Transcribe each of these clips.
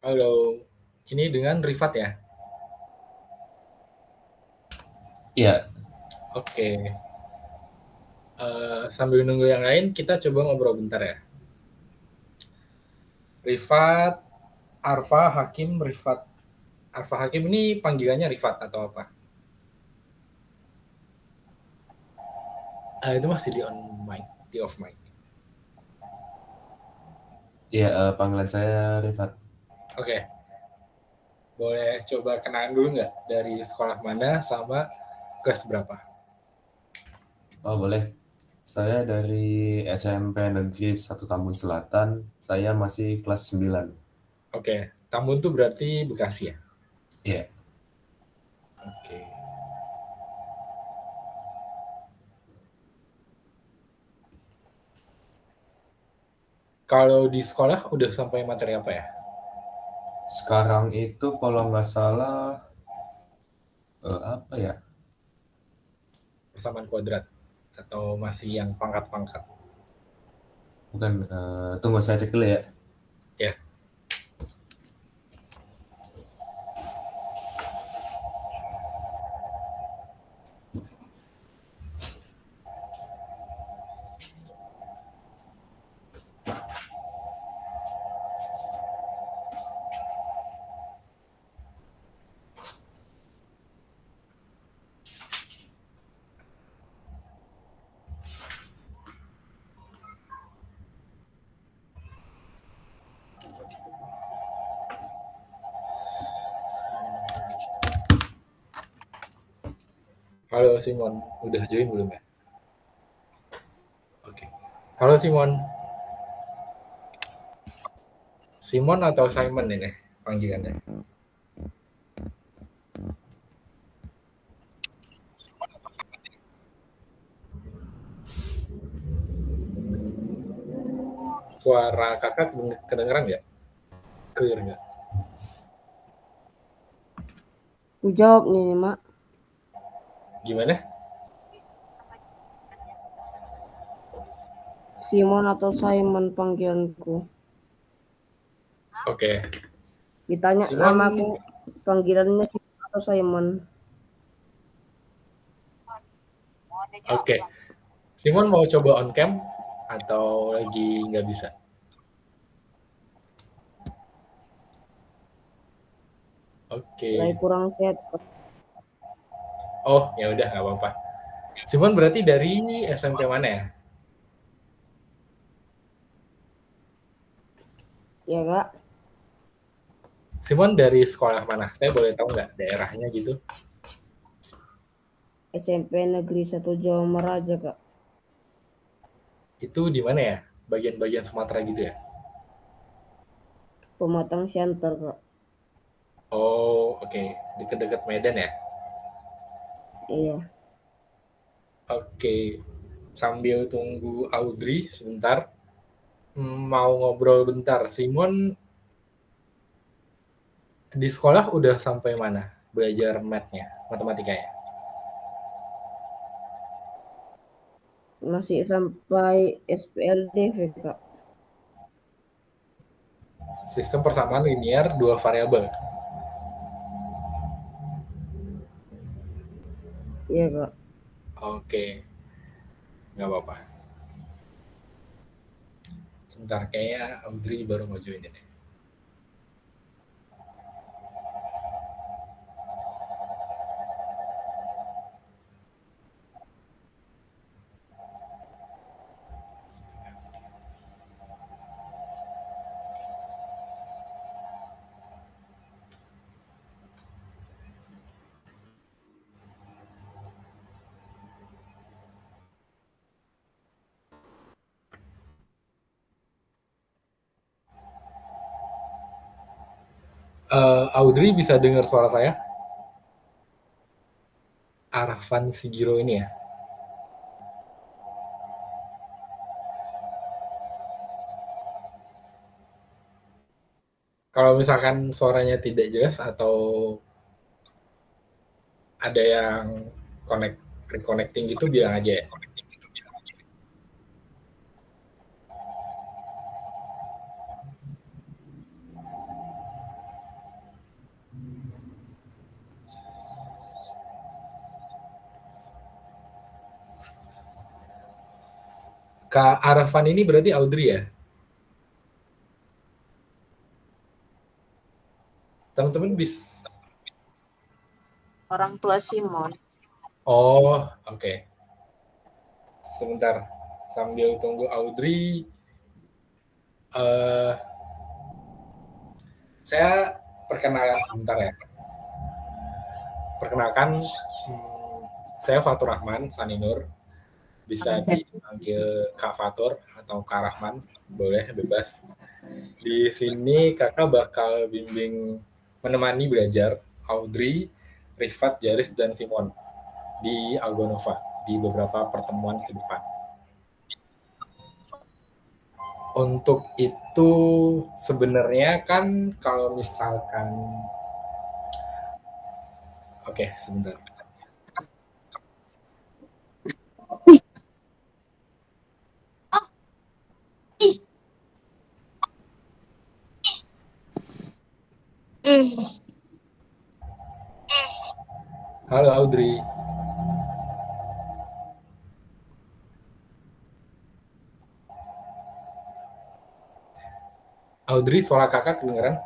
Halo, ini dengan Rifat ya? Iya, Oke, sambil nunggu yang lain, kita coba ngobrol bentar ya. Rifat, Arfa, Hakim, Rifat. Arfa Hakim ini panggilannya Rifat atau apa? Itu masih di on mic, di off mic. iya, panggilan saya Rifat. Oke, boleh coba kenalan dulu nggak dari sekolah mana sama kelas berapa? Oh, boleh. Saya dari SMP Negeri 1 Tambun Selatan. Saya masih kelas 9. Oke, Tambun tuh berarti Bekasi ya? Iya. Oke. Kalau di sekolah udah sampai materi apa ya? Sekarang itu kalau nggak salah, apa ya? Persamaan kuadrat atau masih yang pangkat-pangkat? Bukan, tunggu saya cek dulu ya. Ya. Halo Simon, udah join belum ya? Oke. Halo Simon. Simon atau Simon ini panggilannya? Suara kakak kedengeran nggak? Clear nggak? Aku jawab nih, Mak. Gimana? Simon atau Simon panggilanku. Oke. Ditanya namaku, Simon, panggilannya Simon atau Simon. oke. Simon mau coba on cam atau lagi nggak bisa? Lagi Oke. kurang sehat. Oh, ya udah nggak apa-apa. Simon berarti dari SMP mana ya? Ya, Kak. Simon dari sekolah mana? Saya boleh tahu nggak daerahnya gitu? SMP Negeri 1 Jawa Meraja, Kak. Itu di mana ya? Bagian-bagian Sumatera gitu ya? Pematang Siantar, Kak. Oh, oke. Deket-deket Medan ya? Iya. Oke. Sambil tunggu Audrey sebentar, mau ngobrol bentar. Simon di sekolah udah sampai mana belajar math-nya, matematikanya? Masih sampai SPLDV, Kak. Sistem persamaan linear dua variabel. Iya, Kak. Oke, nggak apa-apa. Sebentar, kayaknya Audrey baru mau join ini. Audrey bisa dengar suara saya? Arafan Sigiro ini ya. Kalau misalkan suaranya tidak jelas atau ada yang connect reconnecting gitu bilang aja ya. Kak Arafan ini berarti Audrey ya? Teman-teman bisa. Orang tua Simon. Oh, oke. Sebentar. Sambil tunggu Audrey. Saya perkenalkan sebentar ya. Perkenalkan, saya Fatur Rahman Saninur. Bisa dipanggil Kak Fatur atau Kak Rahman, boleh bebas. Di sini kakak bakal bimbing menemani belajar Audrey, Rifat, Jaris, dan Simon di Algonova di beberapa pertemuan ke depan. Untuk itu sebenarnya kan kalau misalkan oke, sebentar. Halo Audrey. Audrey, suara kakak kedengeran?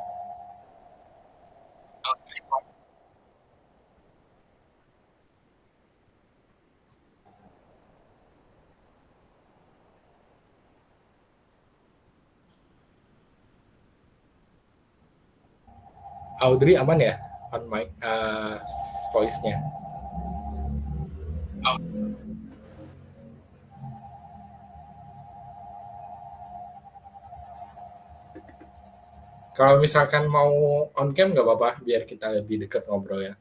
Audrey aman ya on mic voice-nya? Kalau misalkan mau on cam nggak apa-apa, biar kita lebih dekat ngobrol ya,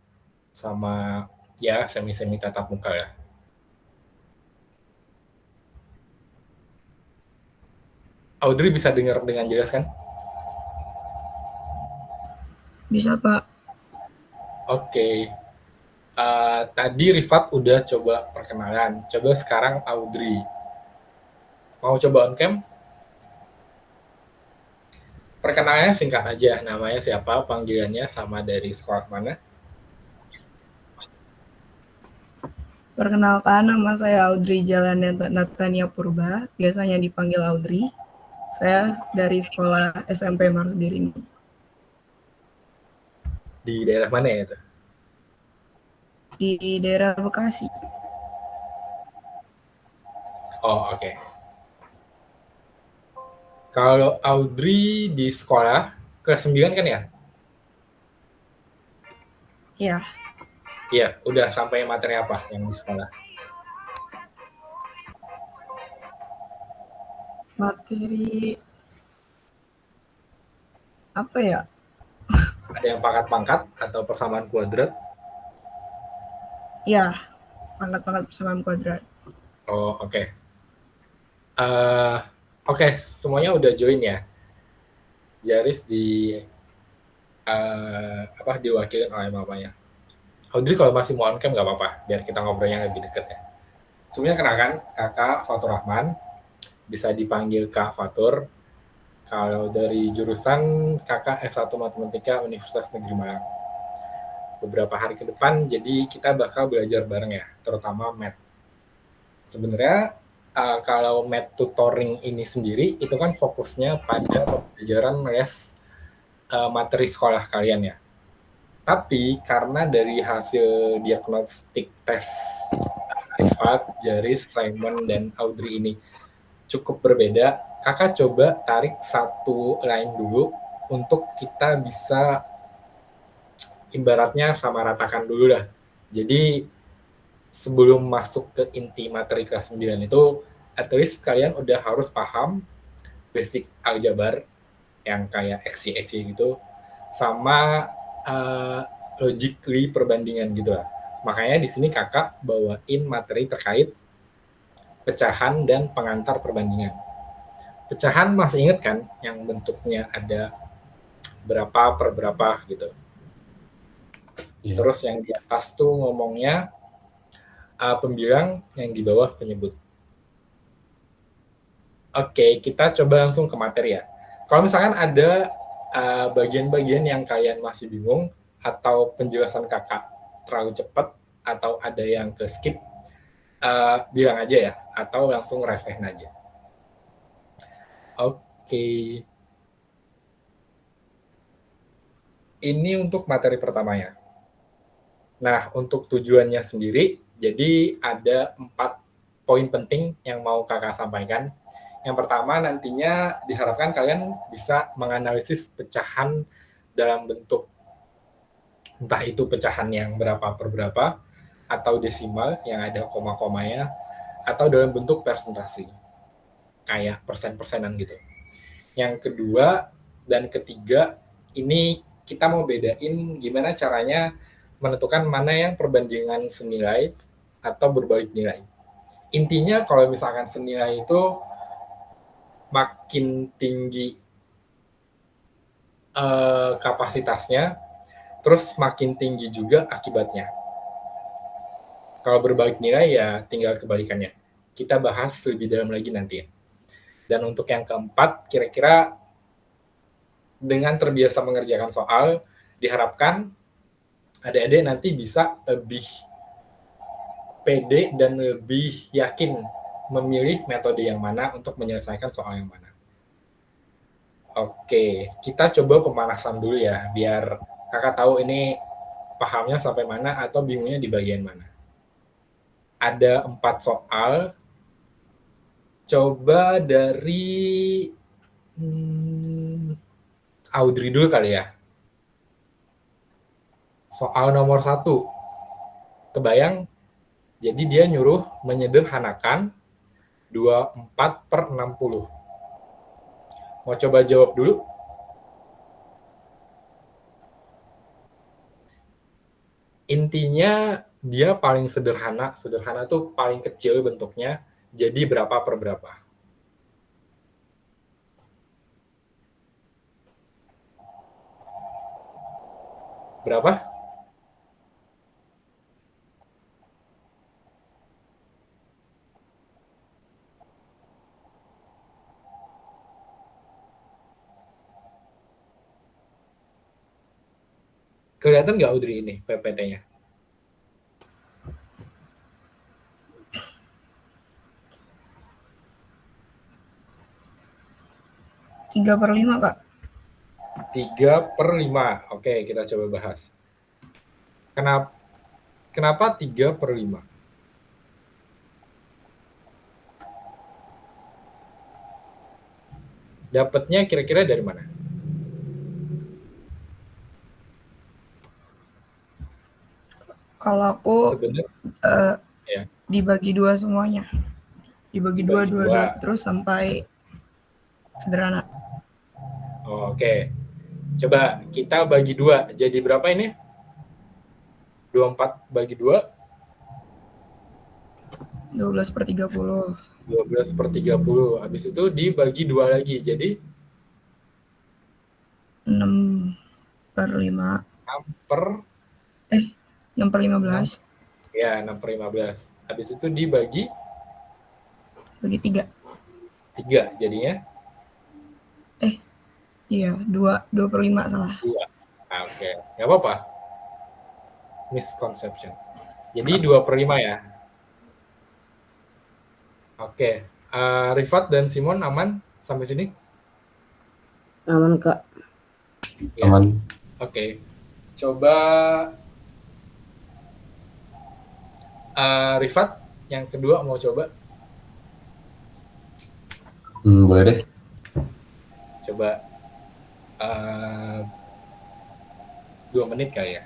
sama ya semi-semi tatap muka ya. Audrey bisa dengar dengan jelas kan? Bisa, Pak. Oke. Tadi Rifat udah coba perkenalan, coba sekarang Audrey. Mau coba on cam? Perkenalannya singkat aja, namanya siapa, panggilannya, sama dari sekolah mana? Perkenalkan, nama saya Audrey Jalanda Natania Purba, biasanya dipanggil Audrey. Saya dari sekolah SMP Marsudiri. Di daerah mana ya itu? Di daerah Bekasi. Oh, oke. Kalau Audrey di sekolah kelas 9 kan ya? Ya, Iya, udah sampai materi apa yang di sekolah? materi apa ya? Ada yang pangkat-pangkat atau persamaan kuadrat? Ya, pangkat-pangkat persamaan kuadrat. Oh, oke. Oke, semuanya udah join ya. Jaris diwakilin oleh mamanya. Audrey kalau masih mau on cam nggak apa-apa, biar kita ngobrolnya lebih deket ya. Sebenarnya kenalkan, kakak Fatur Rahman, bisa dipanggil Kak Fatur. Kalau dari jurusan kakak S1 Matematika Universitas Negeri Malang. Beberapa hari ke depan, jadi kita bakal belajar bareng ya, terutama math. Sebenarnya kalau math tutoring ini sendiri, itu kan fokusnya pada pembelajaran les materi sekolah kalian ya. Tapi karena dari hasil diagnostik tes Rifat, Jaris, Simon, dan Audrey ini cukup berbeda, kakak coba tarik satu line dulu untuk kita bisa ibaratnya sama ratakan dulu lah. Jadi sebelum masuk ke inti materi kelas 9 itu, at least kalian udah harus paham basic aljabar yang kayak XY gitu, sama logically perbandingan gitu lah. Makanya di sini kakak bawain materi terkait pecahan dan pengantar perbandingan. Pecahan masih inget kan yang bentuknya ada berapa per berapa gitu. Iya. Terus yang di atas tuh ngomongnya pembilang, yang di bawah penyebut. Oke, kita coba langsung ke materi ya. Kalau misalkan ada bagian-bagian yang kalian masih bingung atau penjelasan kakak terlalu cepat atau ada yang ke skip, bilang aja ya, atau langsung refresh aja. Oke. Ini untuk materi pertamanya. Nah, untuk tujuannya sendiri, jadi ada 4 poin penting yang mau kakak sampaikan. Yang pertama, nantinya diharapkan kalian bisa menganalisis pecahan dalam bentuk entah itu pecahan yang berapa per berapa, atau desimal yang ada koma-komanya, atau dalam bentuk presentasi, kayak persen-persenan gitu. Yang kedua dan ketiga, ini kita mau bedain gimana caranya menentukan mana yang perbandingan senilai atau berbalik nilai. Intinya kalau misalkan senilai itu makin tinggi kapasitasnya, terus makin tinggi juga akibatnya. Kalau berbalik nilai ya tinggal kebalikannya. Kita bahas lebih dalam lagi nanti ya. Dan untuk yang keempat, kira-kira dengan terbiasa mengerjakan soal, diharapkan adik-adik nanti bisa lebih pede dan lebih yakin memilih metode yang mana untuk menyelesaikan soal yang mana. Oke, kita coba pemanasan dulu ya, biar kakak tahu ini pahamnya sampai mana atau bingungnya di bagian mana. Ada 4 soal, coba dari Audrey dulu kali ya. Soal nomor 1, kebayang, jadi dia nyuruh menyederhanakan 24/60. Mau coba jawab dulu? Intinya dia paling sederhana tuh paling kecil bentuknya, jadi berapa per berapa. Berapa? Kelihatan nggak Audrey ini PPT-nya? 3/5, Kak. 3/5. Oke, kita coba bahas. Kenapa 3/5? Dapatnya kira-kira dari mana? Kalau aku Sebenarnya ya, dibagi 2 semuanya. Dibagi 2, dibagi 2, 2 2. terus sampai sederhana. Oke. Coba kita bagi 2. Jadi berapa ini? 24 bagi 2? 12/30. 12/30. Habis itu dibagi 2 lagi. Jadi 6/5. 6/15. Ya, 6/15. Habis itu dibagi Bagi 3. 3 jadinya? Iya, 2/5 salah. 2. Oke. Nggak apa-apa. Misconception. Jadi 2/5 ya? Oke. Rifat dan Simon aman sampai sini? Aman, Kak. Ya. Aman. Oke. Coba Rifat yang kedua mau coba? Boleh deh. Coba 2 menit kali ya.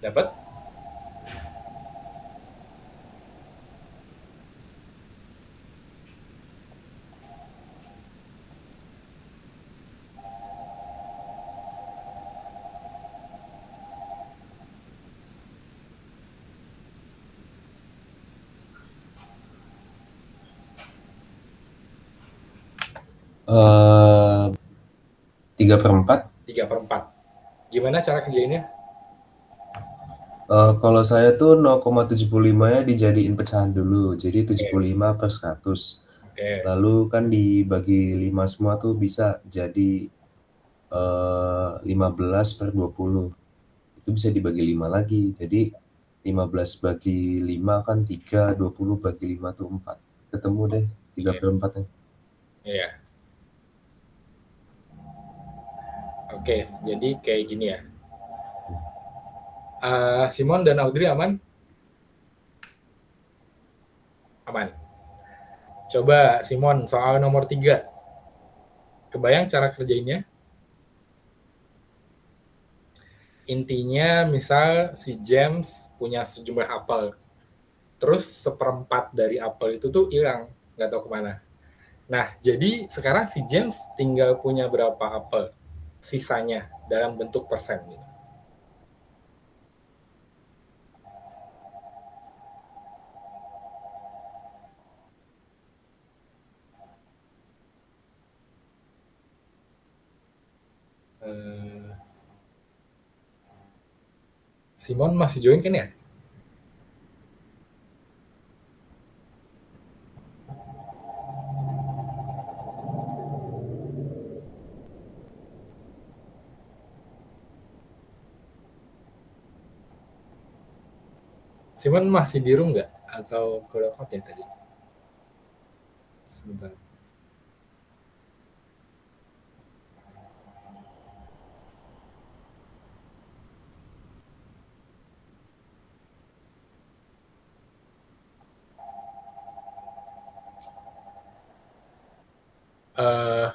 Dapat? Eh 3/4. 3/4. Gimana cara kerjainnya? Kalau saya tuh 0,75-nya dijadiin pecahan dulu, jadi Oke, 75/100. oke, Lalu kan dibagi 5 semua tuh bisa jadi 15/20. Itu bisa dibagi 5 lagi. Jadi 15 bagi 5 kan 3, 20 bagi 5 tuh 4. Ketemu deh 3/4-nya. iya. Oke, jadi kayak gini ya. Simon dan Audrey aman? Aman. Coba Simon, soal nomor 3. Kebayang cara kerjainnya? Intinya misal si James punya sejumlah apel. Terus seperempat dari apel itu tuh hilang, nggak tahu kemana. Nah, jadi sekarang si James tinggal punya berapa apel sisanya dalam bentuk persen gitu. Eh, Simon masih join kan ya? Simon masih di room nggak? Atau ke lockout ya tadi? Sebentar. Eh,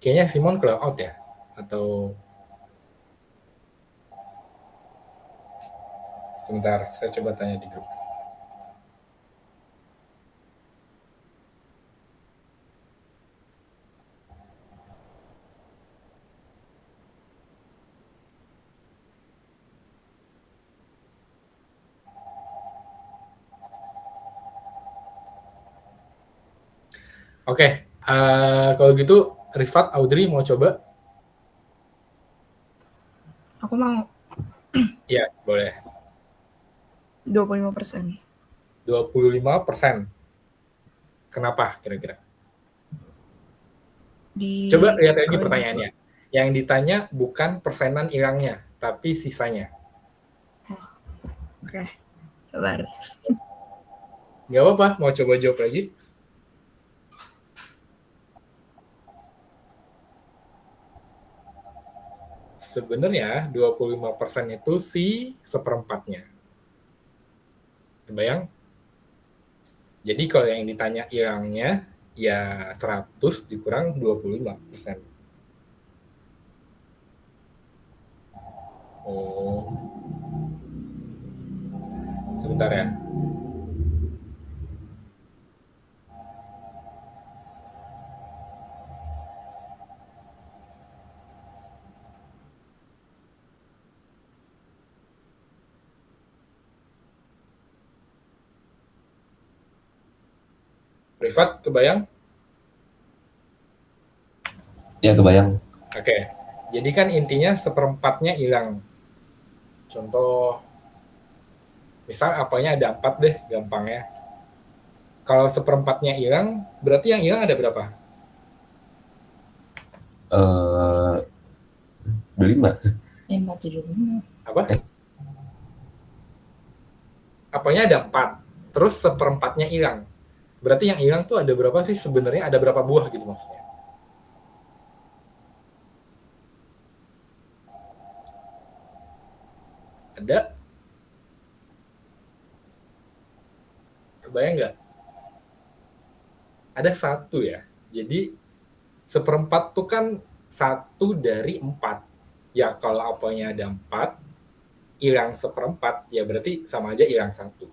Kayaknya Simon ke lockout ya? Atau sebentar, saya coba tanya di grup. Oke, kalau gitu Rifat, Audrey mau coba? Aku mau Iya, boleh. 25%. 25%. Kenapa kira-kira? Coba Di lihat lagi kali 20. pertanyaannya. Yang ditanya bukan persenan hilangnya, tapi sisanya. Oke, sabar. Nggak apa-apa, mau coba jawab lagi? Sebenarnya 25% itu si seperempatnya. Kebayang? Jadi kalau yang ditanya hilangnya, ya 100 dikurang 25%. Oh, sebentar ya. Rifat, kebayang? Ya kebayang. Oke. Jadi kan intinya seperempatnya hilang. Contoh, misal apelnya ada 4 deh, gampangnya. Kalau seperempatnya hilang, berarti yang hilang ada berapa? Eh 25. 475. Apa? Apelnya ada 4, terus seperempatnya hilang. Berarti yang hilang tuh ada berapa sih sebenarnya? Ada berapa buah gitu maksudnya? Ada? Kebayang nggak? Ada 1 ya. Jadi seperempat tuh kan 1 dari 4. Ya kalau apelnya ada 4, hilang seperempat, ya berarti sama aja hilang 1.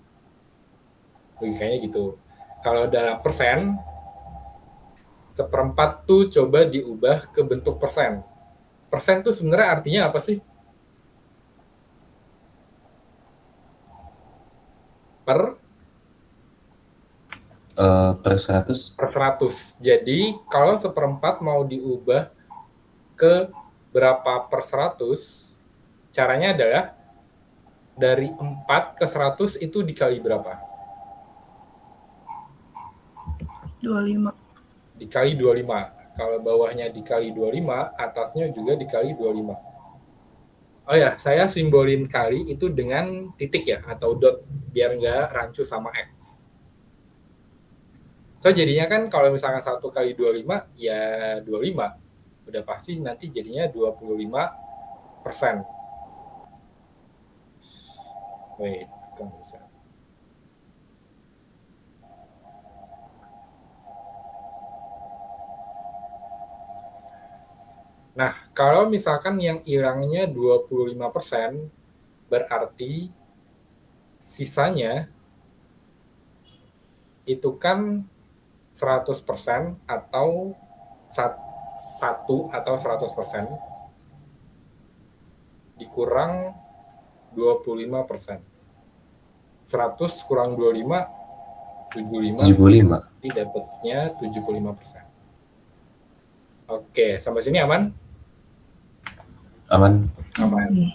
Logikanya gitu. Kalau dalam persen, seperempat tuh coba diubah ke bentuk persen. Persen tuh sebenarnya artinya apa sih? Per Per 100. Per 100. Jadi kalau seperempat mau diubah ke berapa per 100, caranya adalah dari 4 ke 100 itu dikali berapa? 25. Dikali 25. Kalau bawahnya dikali 25, atasnya juga dikali 25. Oh ya, saya simbolin kali itu dengan titik ya, atau dot, biar nggak rancu sama X. So, jadinya kan kalau misalkan 1 kali 25, ya 25. Udah pasti nanti jadinya 25%. Wait, kan bisa. Nah, kalau misalkan yang hilangnya 25%, berarti sisanya itu kan 100% atau 1 atau 100% dikurang 25%. 100 kurang 25, 75. 75. Jadi dapatnya 75%. Oke, sampai sini aman? Aman. Aman.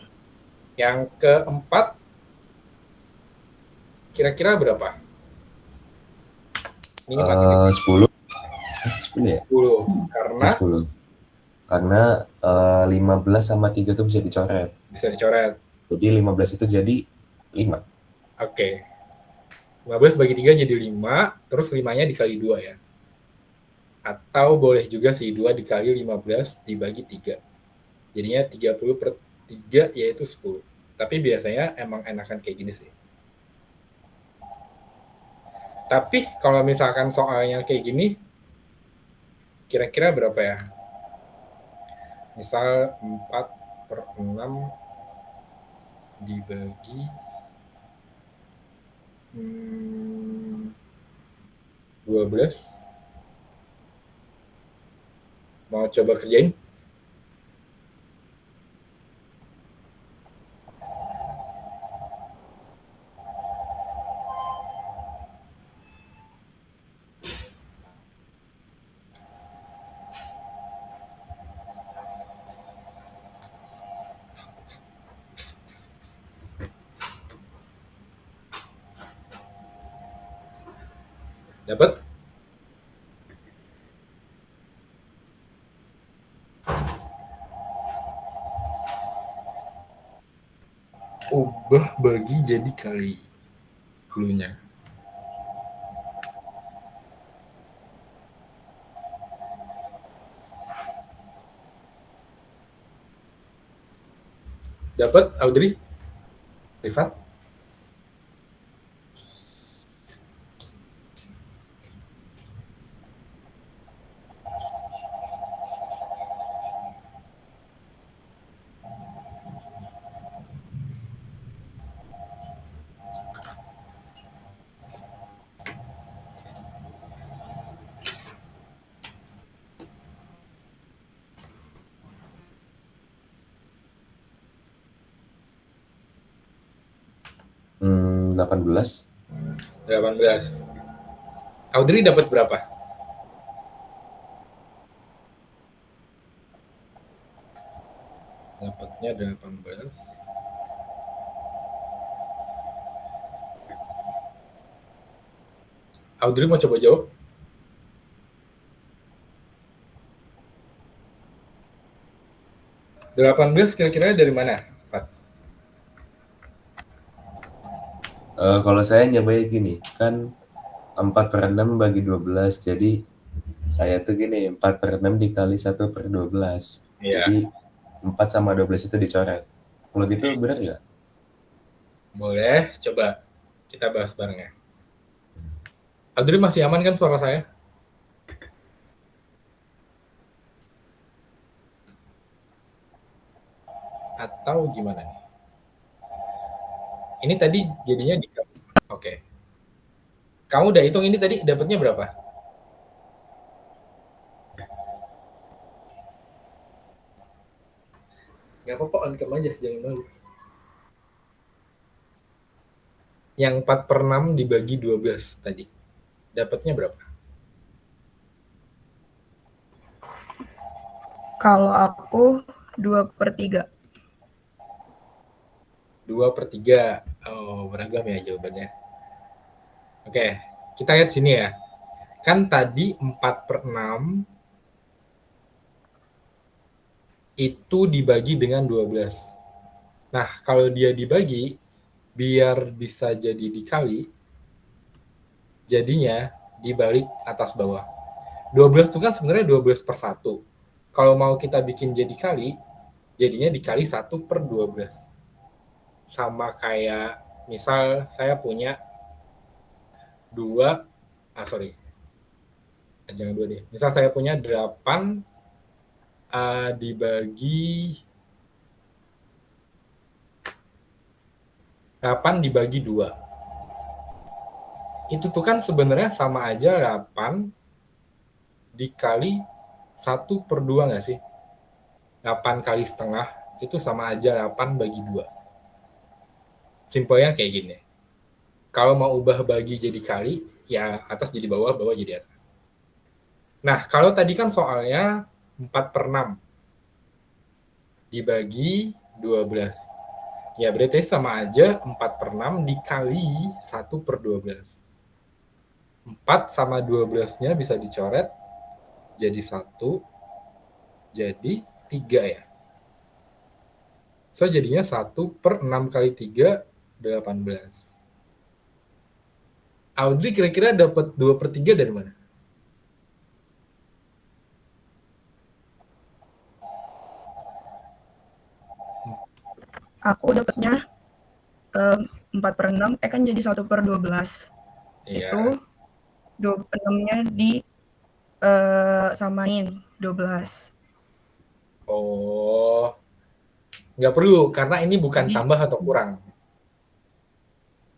Yang keempat, kira-kira berapa? Ini 10. 10 ya? 10. Karena 10. Karena 15 sama 3 itu bisa dicoret. bisa dicoret. Jadi 15 itu jadi 5. Oke. 15 bagi 3 jadi 5, terus 5-nya dikali 2 ya. Atau boleh juga sih 2 dikali 15 dibagi 3. Jadinya 30 per 3 yaitu 10. Tapi biasanya emang enakan kayak gini sih. Tapi kalau misalkan soalnya kayak gini, kira-kira berapa ya? Misal 4 per 6 dibagi 12. Mau coba kerjain? Dapat? Ubah bagi jadi kali. Cluenya. Dapat, Audrey? Rifat? Hmm, 18. 18. Audrey dapat berapa? Dapatnya 18. Audrey mau coba jawab? Delapan belas kira-kira dari mana, Fat? Kalau saya nyobain gini, kan 4 per 6 bagi 12, jadi saya tuh gini, 4 per 6 dikali 1 per 12. Iya. Jadi 4 sama 12 itu dicoret. Kalau gitu benar nggak? Boleh, coba kita bahas bareng ya. Audrey masih aman kan suara saya? Atau gimana nih? Ini tadi jadinya di... Oke. Kamu udah hitung ini tadi dapatnya berapa? Gak apa-apa, on cam aja, jangan malu. Yang 4 per 6 dibagi 12 tadi. Dapatnya berapa? Kalau aku 2/3. 2/3. Oh, beragam ya jawabannya. Oke, kita lihat sini ya. Kan tadi 4/6 itu dibagi dengan 12. Nah, kalau dia dibagi, biar bisa jadi dikali, jadinya dibalik atas bawah. 12 itu kan sebenarnya 12/1. Kalau mau kita bikin jadi kali, jadinya dikali 1/12. Sama kayak misal saya punya 2, sorry, jangan 2 deh. Misal saya punya 8 dibagi 2. Itu tuh kan sebenarnya sama aja 8 dikali 1/2 nggak sih? 8 kali setengah itu sama aja 8 bagi 2. Simpelnya kayak gini. Kalau mau ubah bagi jadi kali, ya atas jadi bawah, bawah jadi atas. Nah, kalau tadi kan soalnya 4/6 dibagi 12. Ya berarti sama aja 4/6 dikali 1/12. 4 sama 12-nya bisa dicoret jadi 1, jadi 3 ya. So jadinya 1/6 kali 3, 18. Audrey kira-kira dapat 2/3 dari mana? Aku dapatnya 4/6, kan jadi 1/12. Iya. Itu 26-nya di samain 12. Oh, nggak perlu, karena ini bukan tambah atau kurang.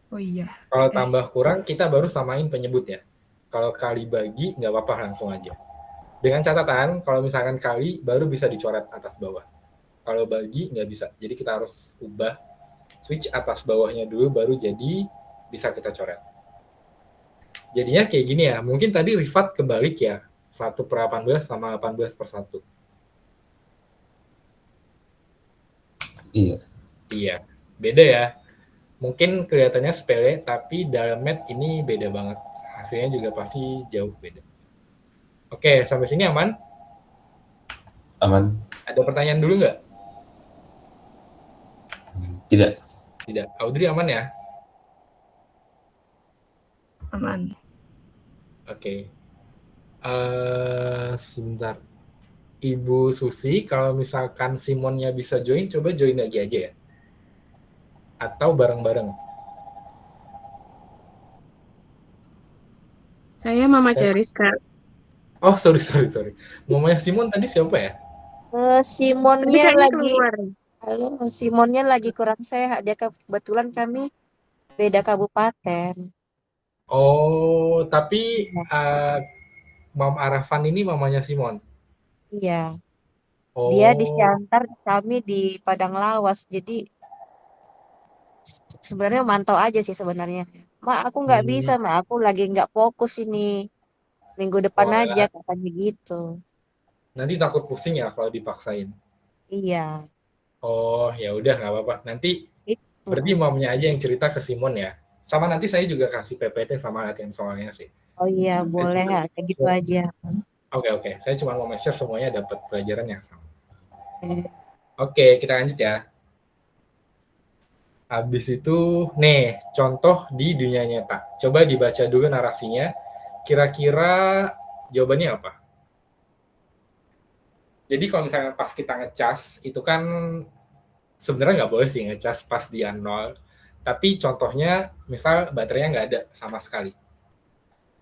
Oh iya. Kalau tambah kurang, kita baru samain penyebut ya. Kalau kali bagi, nggak apa-apa, langsung aja. Dengan catatan, kalau misalkan kali, baru bisa dicoret atas bawah. Kalau bagi, nggak bisa. Jadi kita harus ubah, switch atas bawahnya dulu, baru jadi bisa kita coret. Jadinya kayak gini ya, mungkin tadi Rifat kebalik ya, 1/18 sama 18/1. Iya. Iya, beda ya. Mungkin kelihatannya sepele, tapi dalam math ini beda banget. Hasilnya juga pasti jauh beda. Oke, sampai sini aman? Aman? Ada pertanyaan dulu nggak? Tidak. Tidak. Audrey aman ya? Aman. Oke. Sebentar. Ibu Susi, kalau misalkan Simonnya bisa join, coba join lagi aja ya. Atau bareng-bareng. Saya Mama Saya- Ceris, Kak. Oh, sorry. Mamanya Simon tadi siapa ya? Tadi Simonnya kayaknya lagi, keluar. halo, Simonnya lagi kurang sehat. Dia kebetulan kami beda kabupaten. Oh, tapi Iya. Mam Arafan ini mamanya Simon. Iya, dia di Oh, Siantar, kami di Padang Lawas. Jadi sebenarnya mantau aja sih sebenarnya. Mak, aku nggak bisa, hmm. mak. Aku lagi nggak fokus ini. Minggu depan Oh, aja alah. katanya gitu. Nanti takut pusing ya kalau dipaksain. Iya, Oh, ya udah nggak apa-apa. Nanti itu. berarti mamnya aja yang cerita ke Simon ya. Sama nanti saya juga kasih PPT sama latihan soalnya sih. Oh iya, Saya boleh cuma- ya, kayak gitu aja. Oke. Saya cuma mau make sure semuanya dapat pelajaran yang sama. Eh, Oke, kita lanjut ya. Habis itu, nih, contoh di dunia nyata. Coba dibaca dulu narasinya. Kira-kira jawabannya apa? Jadi kalau misalnya pas kita ngecas, itu kan sebenarnya nggak boleh sih ngecas pas dia 0. Tapi contohnya, misal baterainya nggak ada sama sekali.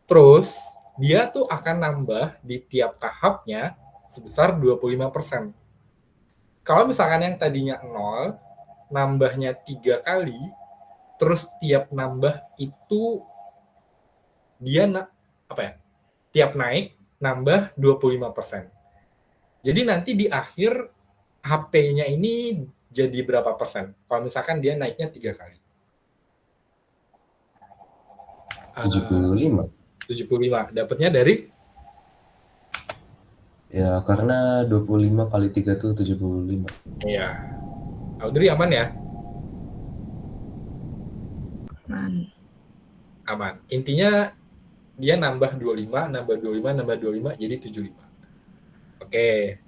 Terus, dia tuh akan nambah di tiap tahapnya sebesar 25%. Kalau misalkan yang tadinya 0, nambahnya 3 kali, terus tiap nambah itu dia apa ya? Tiap naik nambah 25%. Jadi nanti di akhir HP-nya ini jadi berapa persen? Kalau misalkan dia naiknya 3 kali. 75. 75. Dapatnya dari? Ya, karena 25 kali 3 itu 75. Iya. Audrey aman ya? Man. Aman. Intinya dia nambah 25, nambah 25, nambah 25, jadi 75. Oke.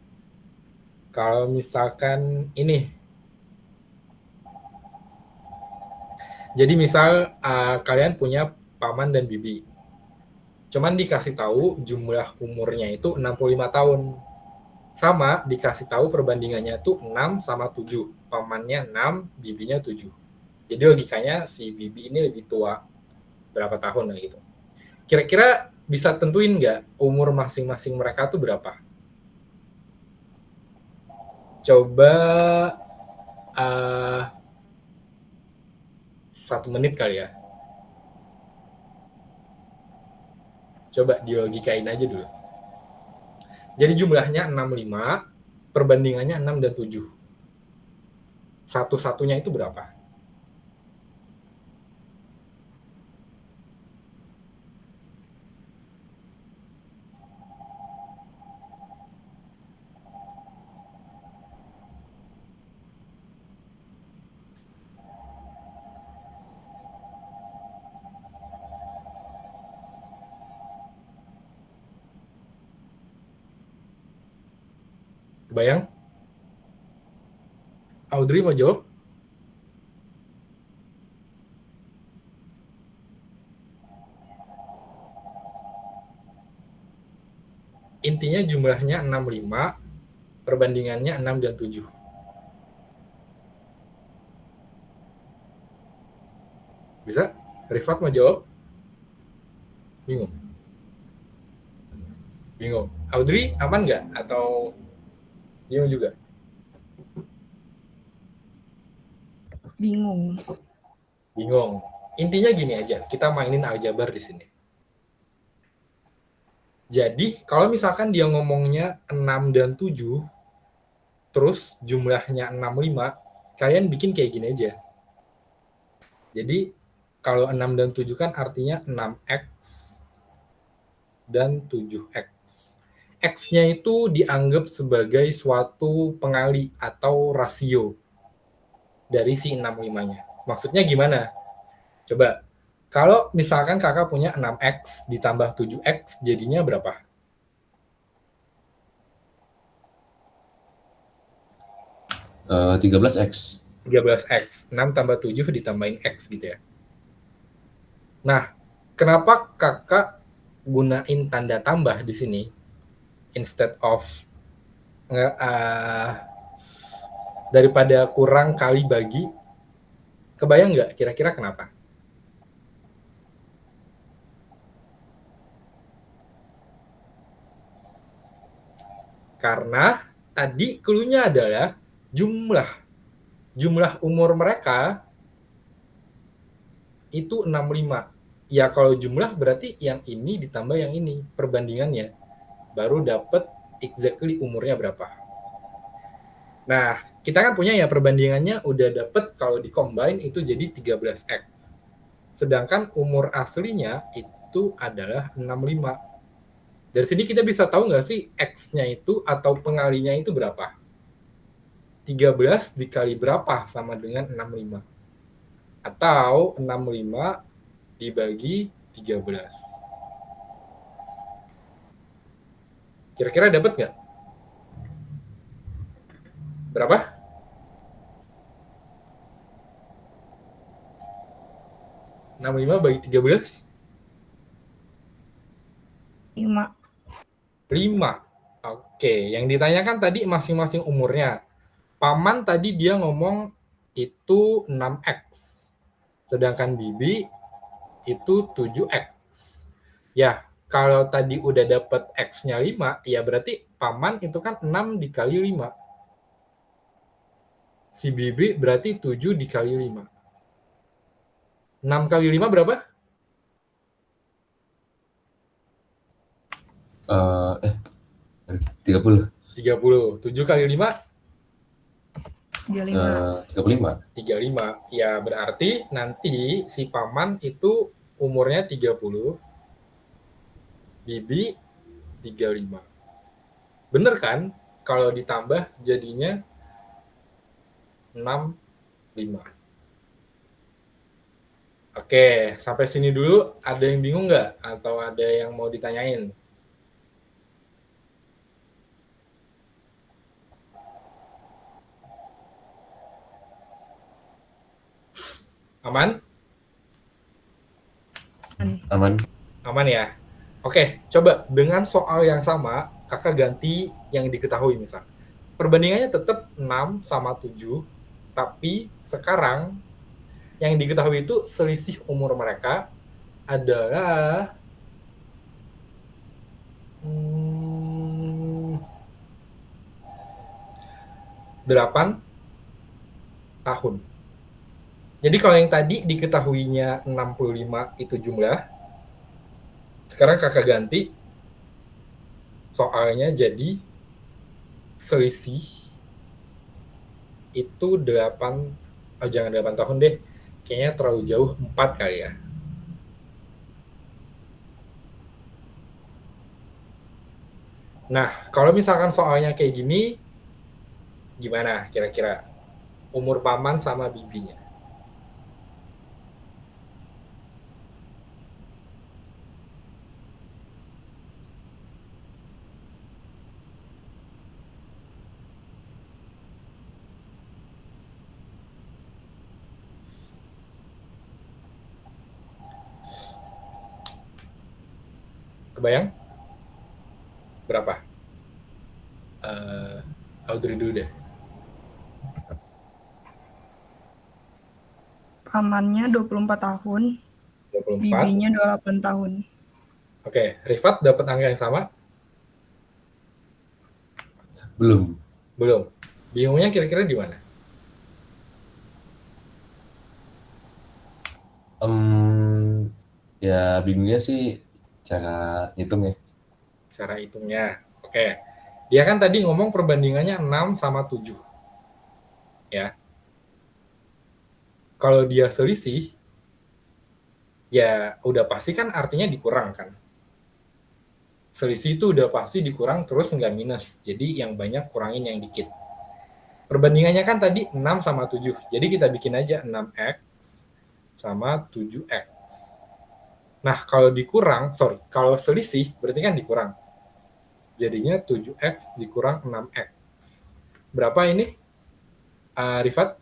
Kalau misalkan ini. Jadi misal kalian punya paman dan bibi. Cuman dikasih tahu jumlah umurnya itu 65 tahun. Sama dikasih tahu perbandingannya tuh 6 sama 7. Pamannya 6, bibinya 7. Jadi logikanya si bibi ini lebih tua berapa tahun lah gitu. Kira-kira bisa tentuin nggak umur masing-masing mereka tuh berapa? Coba 1 menit kali ya. Coba dilogikain aja dulu. Jadi jumlahnya 65, perbandingannya 6 dan 7. Satu-satunya itu berapa? Kebayang? Audrey mau jawab? Intinya jumlahnya 65, perbandingannya 6 dan 7. Bisa? Rifat mau jawab? Bingung? Bingung. Audrey aman nggak? Atau bingung juga? Bingung. Bingung. Intinya gini aja, kita mainin aljabar di sini. Jadi, kalau misalkan dia ngomongnya 6 dan 7, terus jumlahnya 65, kalian bikin kayak gini aja. Jadi, kalau 6 dan 7 kan artinya 6x dan 7x. X-nya itu dianggap sebagai suatu pengali atau rasio dari si 65-nya. Maksudnya gimana? Coba, kalau misalkan kakak punya 6x ditambah 7x, jadinya berapa? 13x. 13x. 6 tambah 7 ditambahin x gitu ya. Nah, kenapa kakak gunain tanda tambah di sini instead of daripada kurang kali bagi? Kebayang nggak kira-kira kenapa? Karena tadi clue-nya adalah jumlah umur mereka itu 65. Ya kalau jumlah berarti yang ini ditambah yang ini, perbandingannya. Baru dapat exactly umurnya berapa. Nah, kita kan punya ya perbandingannya udah dapet kalau di-combine itu jadi 13x. Sedangkan umur aslinya itu adalah 65. Dari sini kita bisa tahu nggak sih x-nya itu atau pengalinya itu berapa? 13 dikali berapa sama dengan 65? Atau 65 dibagi 13. Kira-kira dapat nggak? Berapa? Enam lima bagi 13? 5. 5. Oke, yang ditanyakan tadi masing-masing umurnya. Paman tadi dia ngomong itu 6x. Sedangkan bibi itu 7x. Ya, kalau tadi udah dapet x-nya 5, ya berarti paman itu kan 6 dikali 5. Si bibi berarti 7 dikali 5. 6 kali 5 berapa? 30. 30. 7 kali 5? 35. 35. 35. Ya, berarti nanti si paman itu umurnya 30. Bibi 35. Bener kan? Kalau ditambah jadinya 65. Oke, sampai sini dulu. Ada yang bingung nggak? Atau ada yang mau ditanyain? Aman? Aman. Aman ya? Oke, coba dengan soal yang sama, kakak ganti yang diketahui misal. Perbandingannya tetap 6 sama 7, tapi sekarang yang diketahui itu selisih umur mereka adalah 8 tahun. Jadi kalau yang tadi diketahuinya 65 itu jumlah, sekarang kakak ganti soalnya jadi selisih itu 8, oh jangan 8 tahun deh, kayaknya terlalu jauh, 4 kali ya. Nah, kalau misalkan soalnya kayak gini, gimana kira-kira umur paman sama bibinya? Kebayang? Berapa? Audrey dulu deh. Pamannya 24 tahun, 24. bibinya 28 tahun. Oke, Rifat dapat angka yang sama? Belum. Belum. Bingungnya kira-kira di mana? Ya bingungnya sih cara hitung ya. Cara hitungnya. Oke. Dia kan tadi ngomong perbandingannya 6 sama 7. Ya. Kalau dia selisih, ya udah pasti kan artinya dikurang kan. Selisih itu udah pasti dikurang terus nggak minus. Jadi yang banyak kurangin yang dikit. Perbandingannya kan tadi 6 sama 7. Jadi kita bikin aja 6x sama 7x. Nah, kalau kalau selisih berarti kan dikurang. Jadinya 7x dikurang 6x. Berapa ini, Rifat?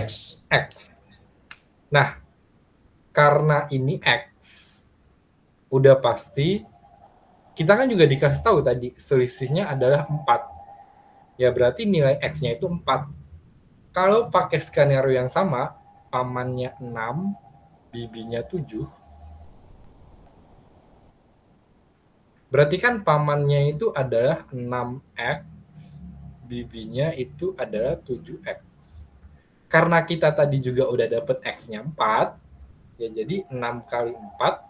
X. X. Nah, karena ini X, udah pasti, kita kan juga dikasih tahu tadi, selisihnya adalah 4. Ya berarti nilai X-nya itu 4. Kalau pakai skenario yang sama, pamannya 6, bibinya 7, berarti kan pamannya itu adalah 6x, bibinya itu adalah 7x. Karena kita tadi juga udah dapet x-nya 4, ya jadi 6 kali 4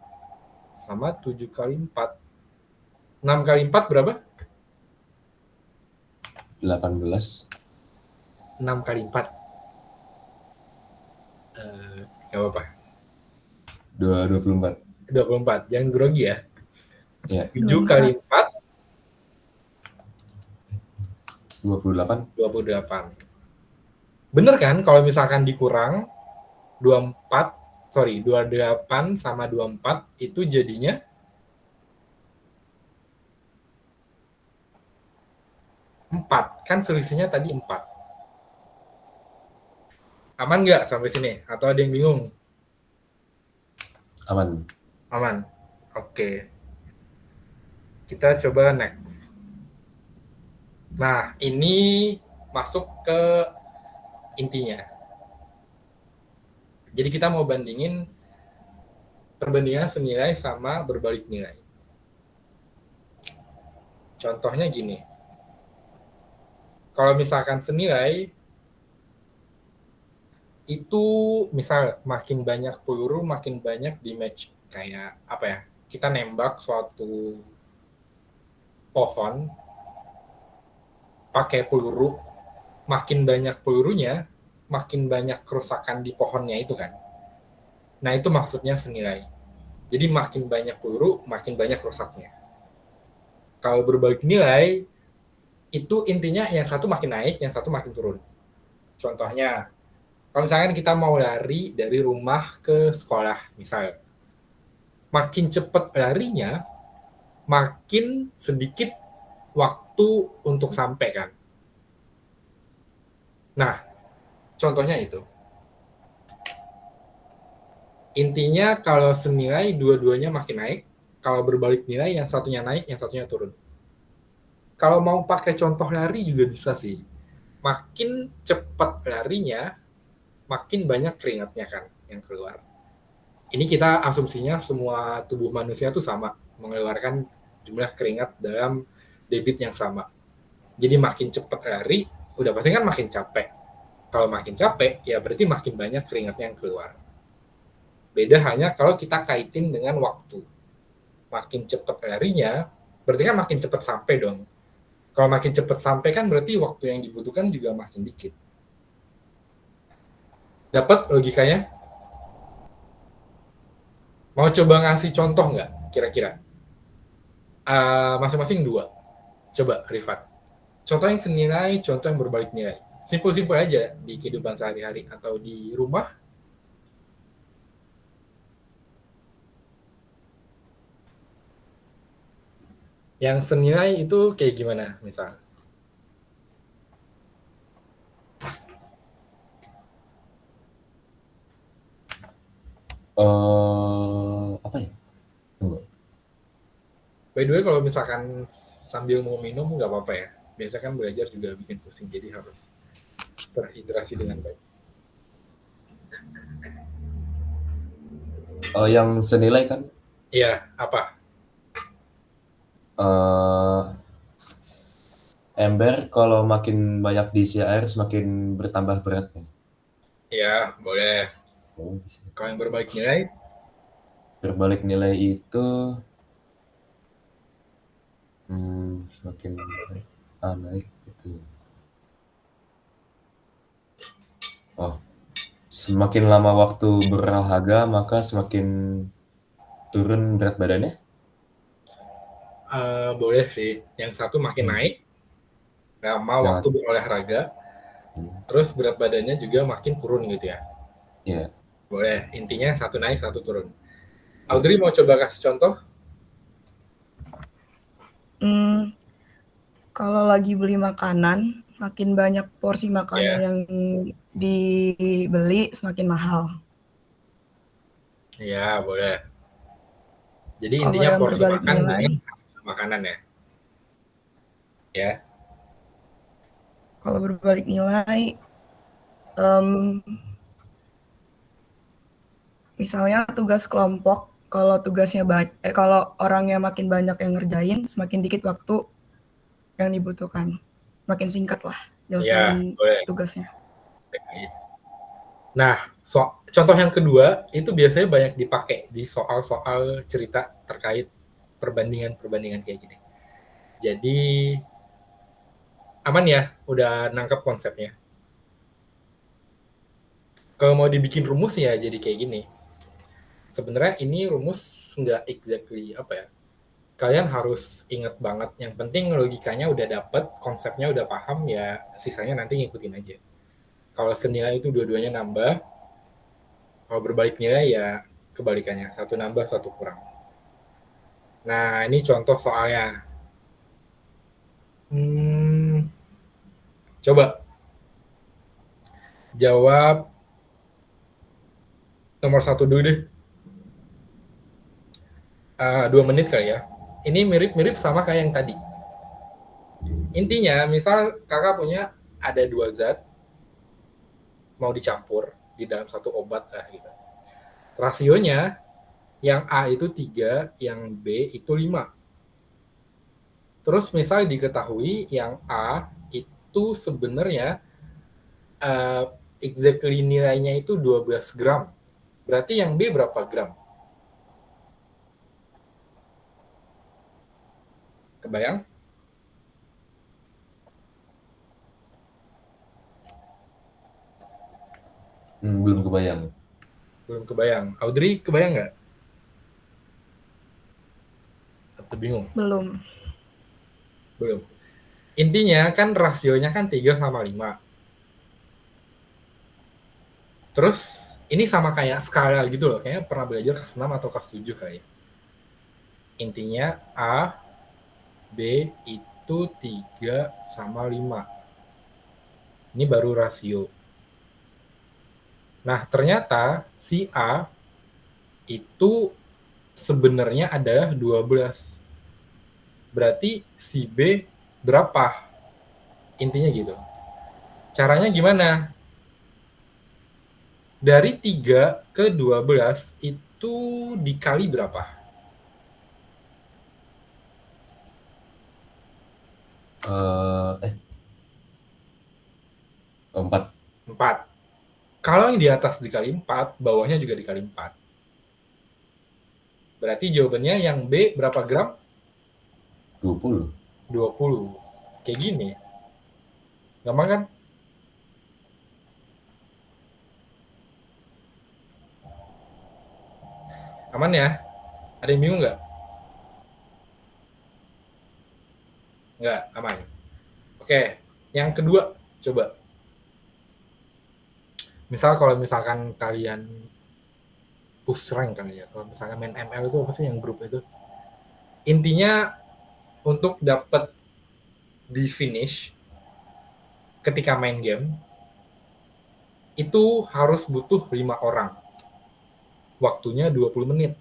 sama 7 kali 4. 6 kali 4 berapa? 18. 6 kali 4. Gak apa-apa. 24. 24. Jangan grogi ya. Ya. 7 kali 4. 28. 28. Bener kan kalau misalkan dikurang 28 sama 24 itu jadinya 4. Kan selisihnya tadi 4. Aman nggak sampai sini? Atau ada yang bingung? Aman. Aman. Oke. Kita coba next. Nah, ini masuk ke intinya. Jadi kita mau bandingin perbandingan senilai sama berbalik nilai. Contohnya gini. Kalau misalkan senilai, itu misal makin banyak peluru, makin banyak damage. Kayak apa ya, kita nembak suatu pohon pakai peluru, makin banyak pelurunya, makin banyak kerusakan di pohonnya itu kan. Nah, itu maksudnya senilai. Jadi makin banyak peluru, makin banyak rusaknya. Kalau berbalik nilai, itu intinya yang satu makin naik, yang satu makin turun. Contohnya, kalau misalkan kita mau lari dari rumah ke sekolah, misal, makin cepat larinya, makin sedikit waktu untuk sampai kan. Nah, contohnya itu. Intinya kalau senilai dua-duanya makin naik, kalau berbalik nilai yang satunya naik, yang satunya turun. Kalau mau pakai contoh lari juga bisa sih. Makin cepat larinya, makin banyak keringatnya kan yang keluar. Ini kita asumsinya semua tubuh manusia tuh sama, mengeluarkan jumlah keringat dalam debit yang sama. Jadi makin cepat lari, udah pasti kan makin capek. Kalau makin capek, ya berarti makin banyak keringatnya yang keluar. Beda hanya kalau kita kaitin dengan waktu. Makin cepat larinya, berarti kan makin cepat sampai dong. Kalau makin cepat sampai kan berarti waktu yang dibutuhkan juga makin dikit. Dapat logikanya? Mau coba ngasih contoh nggak kira-kira? Masing-masing dua. Coba, Rifat. Contoh yang senilai, contoh yang berbalik nilai. Simpel-simpel aja di kehidupan sehari-hari atau di rumah. Yang senilai itu kayak gimana, misal? Apa ya? Tunggu. By the way, kalau misalkan sambil mau minum nggak apa-apa ya. Biasa kan belajar juga bikin pusing, jadi harus terhidrasi dengan baik. Yang senilai kan? Iya, apa? Ember kalau makin banyak diisi air semakin bertambah beratnya. Iya, boleh. Oh, bisa. Kalau yang berbalik nilai, Berbalik nilai itu semakin naik gitu. Oh, semakin lama waktu berolahraga maka semakin turun berat badannya. boleh sih. Yang satu makin naik, lama Yang waktu berolahraga, terus berat badannya juga makin turun gitu ya. ya. Boleh. Intinya satu naik, satu turun. Audrey mau coba kasih contoh? Kalau lagi beli makanan, makin banyak porsi makanan yang dibeli semakin mahal. Iya, boleh. Jadi Kalau intinya yang porsi berbalik makan nilai, dengan makanan ya. Ya. kalau berbalik nilai, misalnya tugas kelompok, kalau tugasnya kalau orangnya makin banyak yang ngerjain, semakin dikit waktu yang dibutuhkan, makin singkat lah Iya, nyelesain boleh. tugasnya. Nah, contoh yang kedua itu biasanya banyak dipakai di soal-soal cerita terkait perbandingan-perbandingan kayak gini. Jadi aman ya, udah nangkep konsepnya. Kalau mau dibikin rumus ya jadi kayak gini. Sebenarnya ini rumus nggak exactly apa ya. Kalian harus ingat banget. Yang penting logikanya udah dapet, konsepnya udah paham ya. Sisanya nanti ngikutin aja. Kalau senilai itu dua-duanya nambah. Kalau berbalik nilai ya kebalikannya. Satu nambah, satu kurang. Nah, ini contoh soalnya. Coba jawab nomor satu dulu deh. 2 menit kali ya. Ini mirip-mirip sama kayak yang tadi. Intinya, misal kakak punya ada 2 zat mau dicampur di dalam satu obat lah gitu. Rasionya yang A itu 3, yang B itu 5. Terus misal diketahui yang A itu sebenarnya exactly nilainya itu 12 gram. Berarti yang B berapa gram? Kebayang? Belum kebayang. Belum kebayang. Audrey kebayang nggak? Atau bingung? Belum. Belum. Intinya kan rasionya kan 3/5. Terus ini sama kayak skala gitu loh. Kayaknya pernah belajar kelas 6 atau kelas 7 kali ya. Intinya A, B itu 3/5. Ini baru rasio. Nah, ternyata si A itu sebenarnya adalah 12. Berarti si B berapa? Intinya gitu. Caranya gimana? Dari 3 ke 12 itu dikali berapa? Eh, 4. 4. Kalau yang di atas dikali 4, bawahnya juga dikali 4. Berarti jawabannya yang B berapa gram? 20. 20. Kayak gini. Gampang kan? Aman ya? Ada yang bingung nggak? Nggak, aman. Oke, yang kedua, coba. Misal kalau misalkan kalian push rank kali ya, kalau misalkan main ML itu apa sih yang grup itu? Intinya untuk dapat di finish ketika main game itu harus butuh 5 orang. Waktunya 20 menit.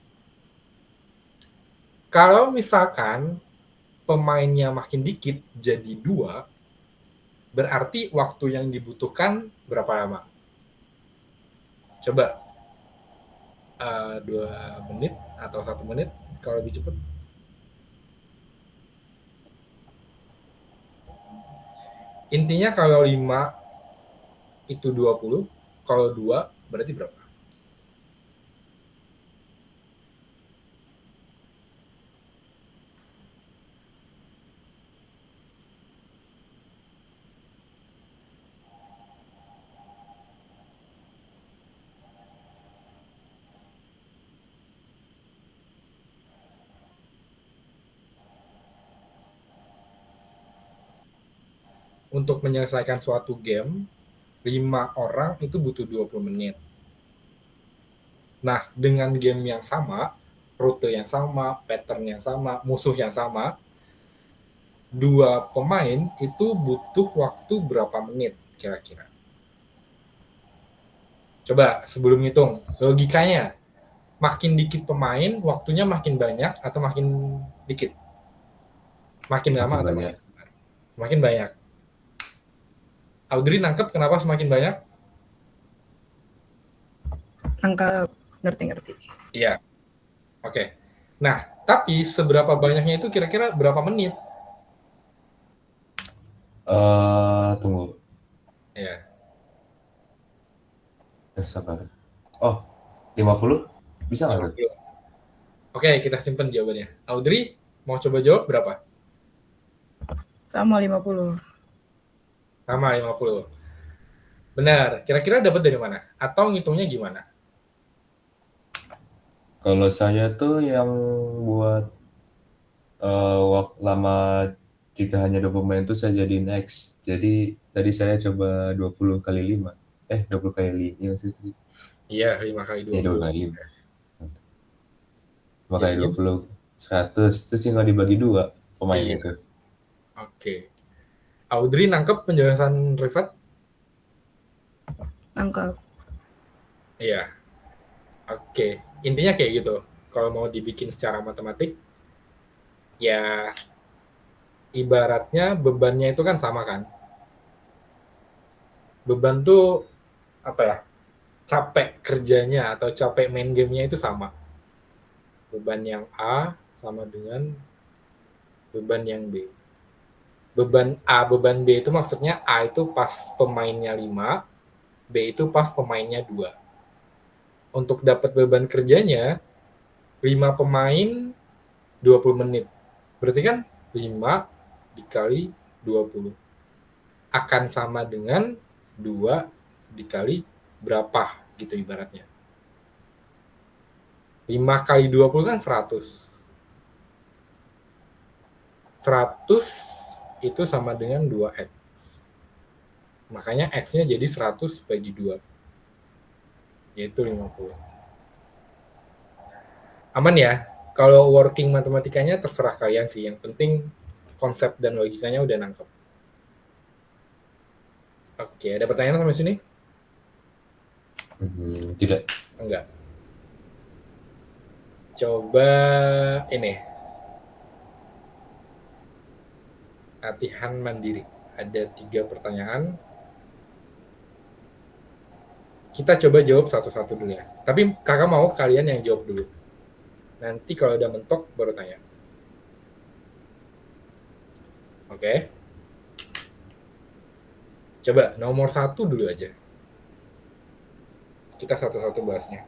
Kalau misalkan pemainnya makin dikit jadi 2, berarti waktu yang dibutuhkan berapa lama? Coba 2 menit atau 1 menit kalau lebih cepat. Intinya kalau 5 itu 20, kalau 2 berarti berapa? Untuk menyelesaikan suatu game, 5 orang itu butuh 20 menit. Nah, dengan game yang sama, rute yang sama, pattern yang sama, musuh yang sama, 2 pemain itu butuh waktu berapa menit kira-kira? Coba sebelum ngitung, logikanya, makin dikit pemain, waktunya makin banyak atau makin dikit? Makin lama Makin atau banyak. makin banyak? Audrey nangkep kenapa semakin banyak? Angka ngerti-ngerti. Iya, oke. Nah, tapi seberapa banyaknya itu kira-kira berapa menit? Tunggu. Ya, Sabar. Oh, 50? Bisa nggak tuh? 50. Oke, kita simpen jawabannya. Audrey, mau coba jawab berapa? Sama 50. Sama 50. Benar. Kira-kira dapat dari mana? Atau ngitungnya gimana? Kalau saya tuh yang buat lama jika hanya 20 pemain itu saya jadiin X. Jadi tadi saya coba 20 kali 5. 20 kali 5. Iya sih. Iya, 5 kali Ya 20 20. kali 5. 5 kali Jadinya? 20, 100. Terus tinggal dibagi 2 pemain Iya. itu. Oke. Audrey nangkep penjelasan Rifat? Nangkap. Iya. Oke. Intinya kayak gitu. Kalau mau dibikin secara matematik, ya ibaratnya bebannya itu kan sama kan. Beban tuh apa ya? Capek kerjanya atau capek main gamenya itu sama. Beban yang A sama dengan beban yang B. Beban A, beban B itu maksudnya A itu pas pemainnya 5, B itu pas pemainnya 2. Untuk dapat beban kerjanya, 5 pemain 20 menit. Berarti kan 5 dikali 20. Akan sama dengan 2 dikali berapa gitu ibaratnya. 5 kali 20 kan 100. 100 itu sama dengan 2x. Makanya x-nya jadi 100 bagi 2, yaitu 50. Aman ya? Kalau working matematikanya terserah kalian sih. Yang penting konsep dan logikanya udah nangkep. Oke, ada pertanyaan sampai sini? Tidak. Enggak. Coba ini. Latihan mandiri. Ada 3 pertanyaan. Kita coba jawab satu-satu dulu ya. Tapi kakak mau kalian yang jawab dulu. Nanti kalau udah mentok baru tanya. Oke. Coba nomor 1 dulu aja. Kita satu-satu bahasnya.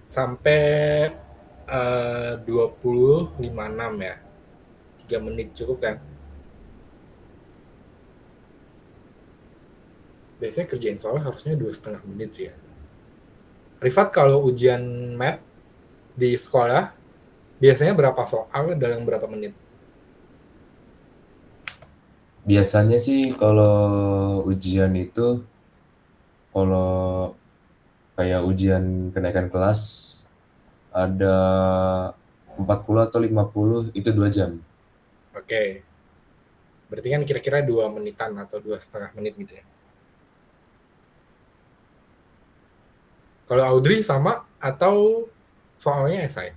Sampai 20.56 ya. 3 menit cukup kan? Biasanya kerjain soal harusnya 2,5 menit sih ya. Rifat, kalau ujian math di sekolah biasanya berapa soal dalam berapa menit? Biasanya sih kalau ujian itu, kalau kayak ujian kenaikan kelas ada 40 atau 50 itu 2 jam. Oke. Berarti kan kira-kira 2 menitan atau 2,5 menit gitu ya. Kalau Audrey sama atau soalnya esai?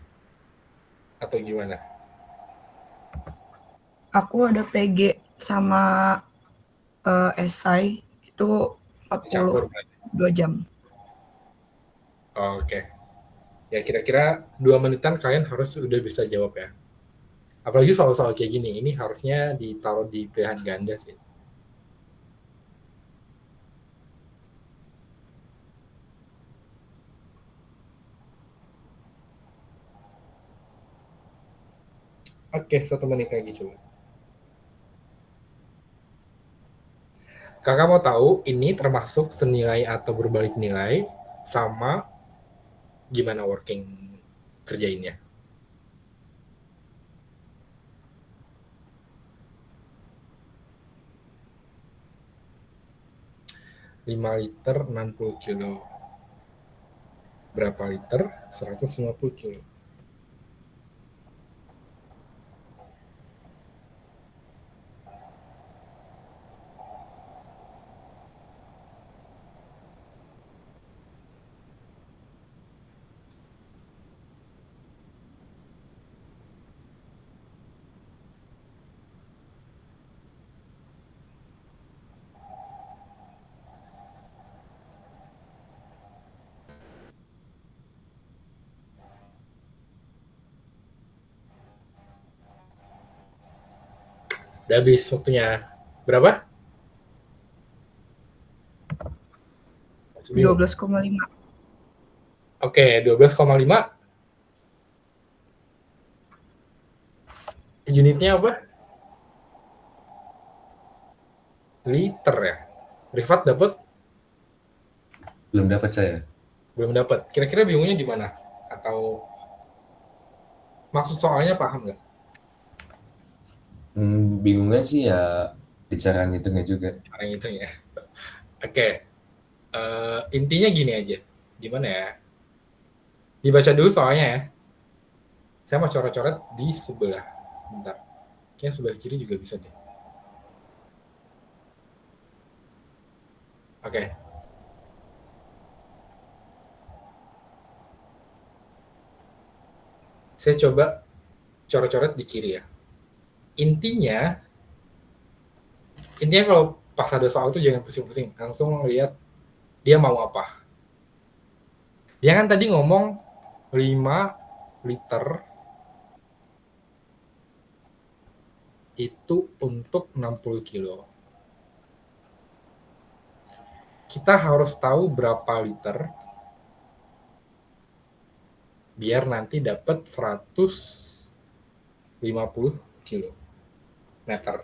Atau gimana? Aku ada PG sama esai itu Campur. 42 jam. Oke. Ya kira-kira 2 menitan kalian harus udah bisa jawab ya. Apalagi soal-soal kayak gini, ini harusnya ditaruh di pilihan ganda sih. Oke, 1 menit lagi coba. Kakak mau tahu ini termasuk senilai atau berbalik nilai sama gimana working kerjainnya. 5 liter 60 kilo. Berapa liter? 150 kilo. Udah habis waktunya. Berapa? 12,5. Oke, 12,5. Unitnya apa? Liter ya. Rifat dapat? Belum dapat saya. Belum dapat. Kira-kira bingungnya di mana? Atau maksud soalnya paham nggak? Bingungnya sih ya di cara ngitungnya juga. Cara itu ya. Oke. Intinya gini aja. Gimana ya? Dibaca dulu soalnya ya. Saya mau coret-coret di sebelah. Bentar. Kayaknya sebelah kiri juga bisa deh. Oke. Saya coba coret-coret di kiri ya. Intinya kalau pas ada soal itu jangan pusing-pusing. Langsung lihat dia mau apa. Dia kan tadi ngomong 5 liter itu untuk 60 kilo. Kita harus tahu berapa liter biar nanti dapat 150 kilo meter.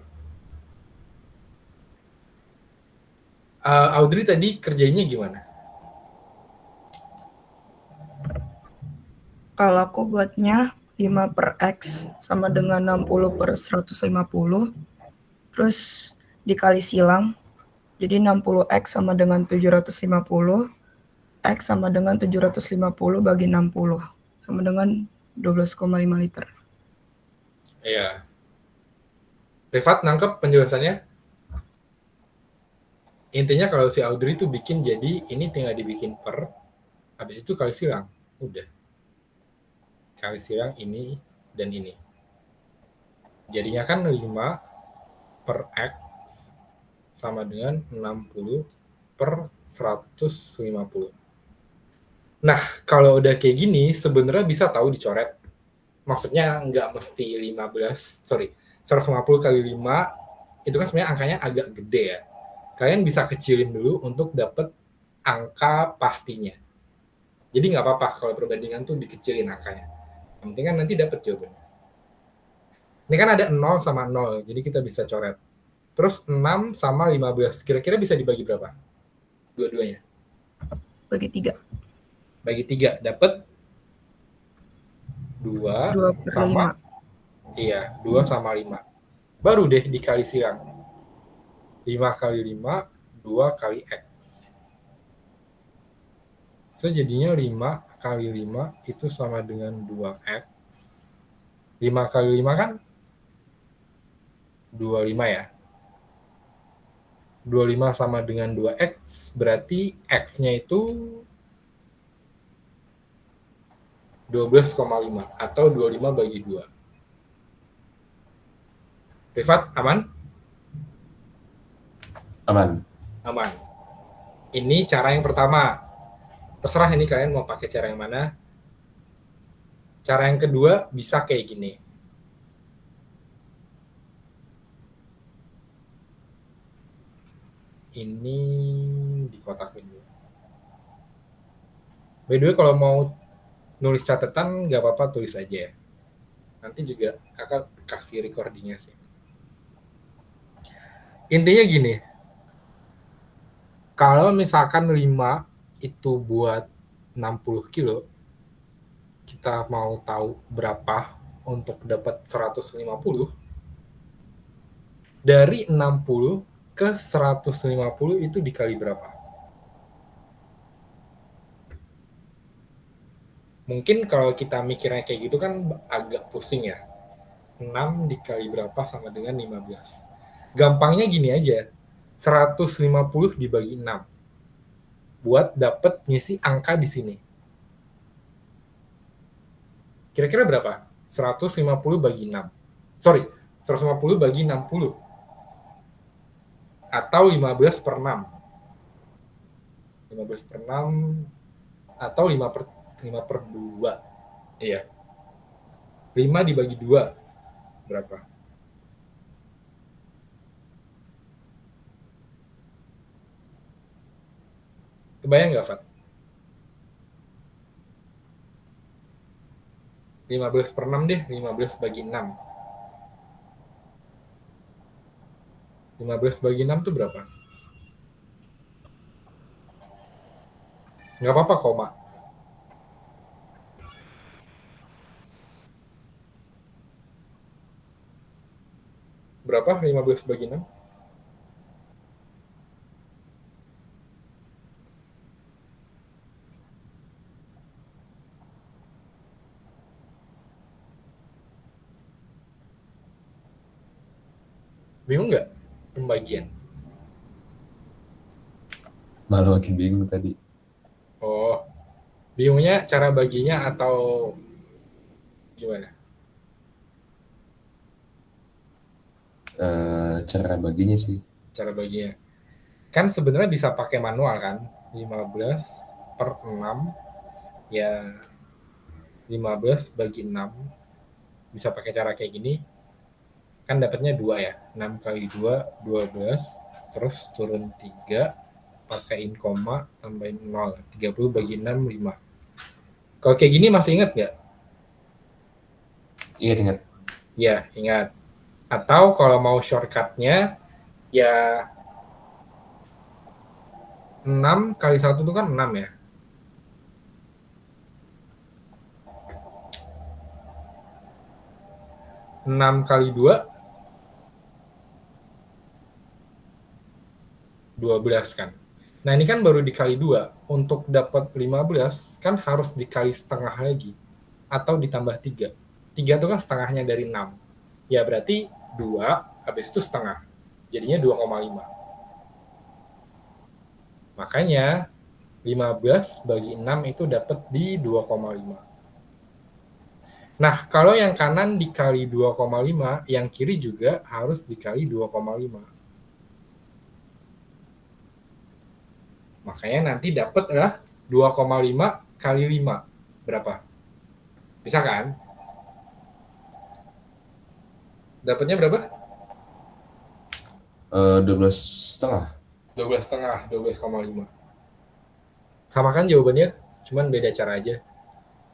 Audrey tadi kerjanya gimana? Kalau aku buatnya 5 per X sama dengan 60 per 150. Terus dikali silang. Jadi 60X sama dengan 750. X sama dengan 750 bagi 60. Sama dengan 12,5 liter. Iya. Rifat nangkep penjelasannya? Intinya kalau si Audrey tuh bikin jadi ini tinggal dibikin per, habis itu kali silang. Udah. Kali silang ini dan ini. Jadinya kan 5 per X sama dengan 60 per 150. Nah, kalau udah kayak gini, sebenarnya bisa tahu dicoret. Maksudnya nggak mesti 150 kali 5, itu kan sebenarnya angkanya agak gede ya. Kalian bisa kecilin dulu untuk dapat angka pastinya. Jadi nggak apa-apa kalau perbandingan tuh dikecilin angkanya. Yang penting kan nanti dapat jawabannya. Ini kan ada 0 sama 0, jadi kita bisa coret. Terus 6 sama 15, kira-kira bisa dibagi berapa? Dua-duanya. Bagi 3. Bagi 3, dapat 2 2 per sama 5. Iya, 2 sama 5. Baru deh dikali silang. 5 kali 5, 2 kali X. So, jadinya 5 kali 5 itu sama dengan 2X. 5 kali 5 kan 25 ya. 25 sama dengan 2X, berarti X-nya itu 12,5 atau 25 bagi 2. Rifat, aman? Aman. Aman. Ini cara yang pertama. Terserah ini kalian mau pakai cara yang mana. Cara yang kedua bisa kayak gini. Ini dikotakin dulu. By the way, kalau mau nulis catatan nggak apa-apa, tulis aja ya. Nanti juga kakak kasih recordingnya sih. Intinya gini. Kalau misalkan 5 itu buat 60 kilo, kita mau tahu berapa untuk dapat 150, dari 60 ke 150 itu dikali berapa? Mungkin kalau kita mikirnya kayak gitu kan agak pusing ya. 6 dikali berapa sama dengan 15. Gampangnya gini aja. 150 dibagi 6. Buat dapat ngisi angka di sini. Kira-kira berapa? 150 bagi 6. Sorry, 150 bagi 60. Atau 15 per 6. 15 per 6 atau 5 per 2. Iya. 5 dibagi 2. Berapa? Kebayang nggak, Fat? 15 per 6 deh, 15 bagi 6. 15 bagi 6 tuh berapa? Nggak apa-apa, koma. Berapa 15 bagi 6? Bingung nggak pembagian? Malah makin bingung tadi. Oh, bingungnya cara baginya atau gimana? Cara baginya sih. Cara baginya. Kan sebenarnya bisa pakai manual kan? 15 per 6, ya 15 bagi 6. Bisa pakai cara kayak gini. Kan dapatnya 2 ya. 6 kali 2, 12. Terus turun 3. Pakaiin koma, tambahin 0. 30 bagi 6, 5. Kalau kayak gini masih ingat nggak? Ingat. Ya, ingat. Atau kalau mau shortcutnya, ya 6 kali 1 itu kan 6 ya. 6 kali 2, 12 kan. Nah ini kan baru dikali 2. Untuk dapat 15 kan harus dikali setengah lagi. Atau ditambah 3. 3 itu kan setengahnya dari 6. Ya berarti 2 habis itu setengah. Jadinya 2,5. Makanya 15 bagi 6 itu dapat di 2,5. Nah, kalau yang kanan dikali 2,5, yang kiri juga harus dikali 2,5. Makanya nanti dapat adalah 2,5 kali 5. Berapa? Bisa kan? Dapatnya berapa? 12,5. 12,5, 12,5. Sama kan jawabannya, cuman beda cara aja.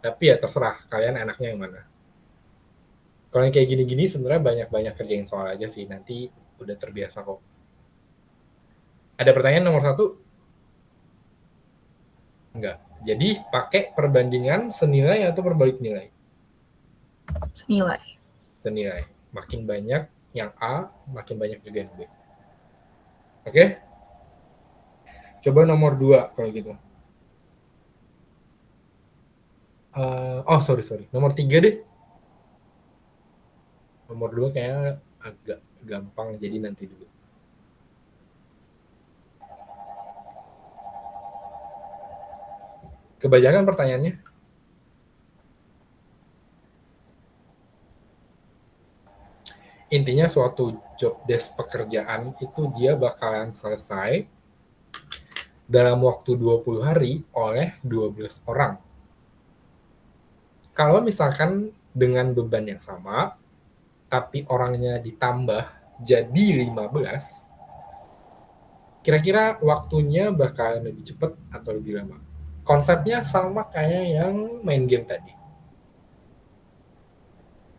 Tapi ya terserah kalian enaknya yang mana. Kalau yang kayak gini-gini sebenarnya banyak-banyak kerjain soal aja sih. Nanti udah terbiasa kok. Ada pertanyaan nomor 1? Enggak. Jadi pakai perbandingan senilai atau berbalik nilai? Senilai. Senilai. Makin banyak yang A, makin banyak juga yang B. Oke? Coba nomor 2 kalau gitu. Sorry. Nomor 3 deh. Nomor 2 kayaknya agak gampang, jadi nanti dulu. Kebanyakan pertanyaannya? Intinya suatu job desk pekerjaan itu dia bakalan selesai dalam waktu 20 hari oleh 12 orang. Kalau misalkan dengan beban yang sama, tapi orangnya ditambah jadi 15, kira-kira waktunya bakalan lebih cepat atau lebih lama? Konsepnya sama kayak yang main game tadi.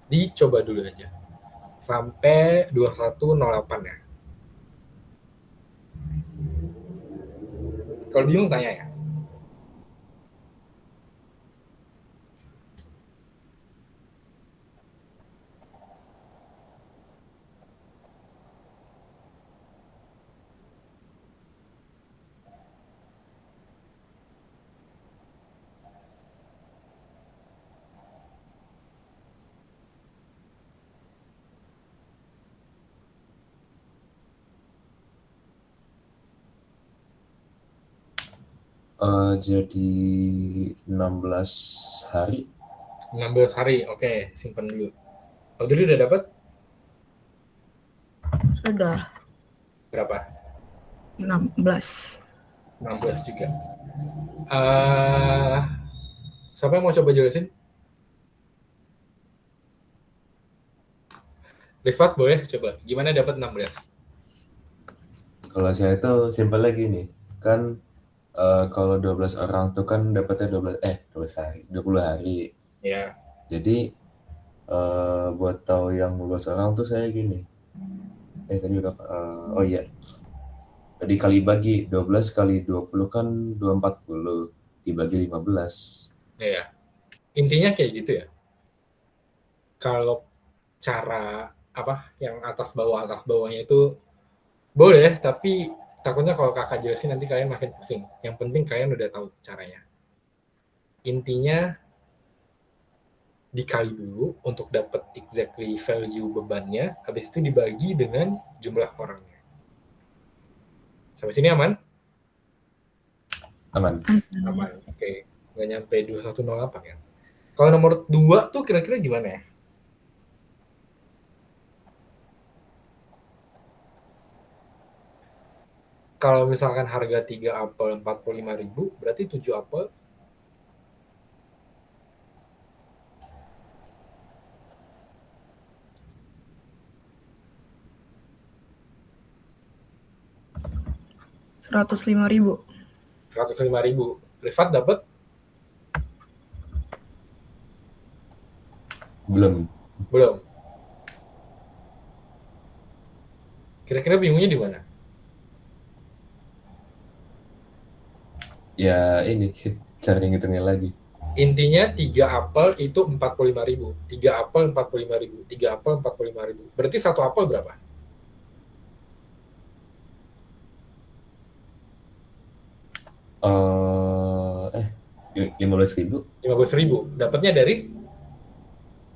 Dicoba dulu aja. Sampai 2108 ya. Kalau bingung tanya ya. Jadi 16 hari. 16 hari, oke, simpan dulu. Audrey udah dapat Sudah berapa? 16. 16 juga. Siapa yang mau coba jelasin? Rifat boleh coba. Gimana dapat 16? Kalau saya tuh simpel lagi nih. Kan kalau 12 orang tuh kan dapatnya 12 hari, 20 hari. Ya. Jadi buat tahu yang 12 orang tuh saya gini. Tadi berapa? Oh iya. Dikali bagi 12 kali 20 kan 240 dibagi 15. Ya. Intinya kayak gitu ya. Kalau cara yang atas bawahnya itu boleh, tapi takutnya kalau kakak jelasin nanti kalian makin pusing. Yang penting kalian udah tahu caranya. Intinya dikali dulu untuk dapat exactly value bebannya, habis itu dibagi dengan jumlah orangnya. Sampai sini aman? Aman. Aman. Oke. Nggak nyampe 2108 ya. Kalau nomor 2 tuh kira-kira gimana ya? Kalau misalkan harga 3 apel 45.000, berarti 7 apel 105.000. 105.000. Rifat dapat Belum. belum? Kira-kira bingungnya di mana? Ya ini cara ngitungnya lagi. Intinya 3 apel itu 45.000. 3 apel 45.000. 3 apel 45.000. Berarti satu apel berapa? Eh, 15.000, 15.000. Dapatnya dari?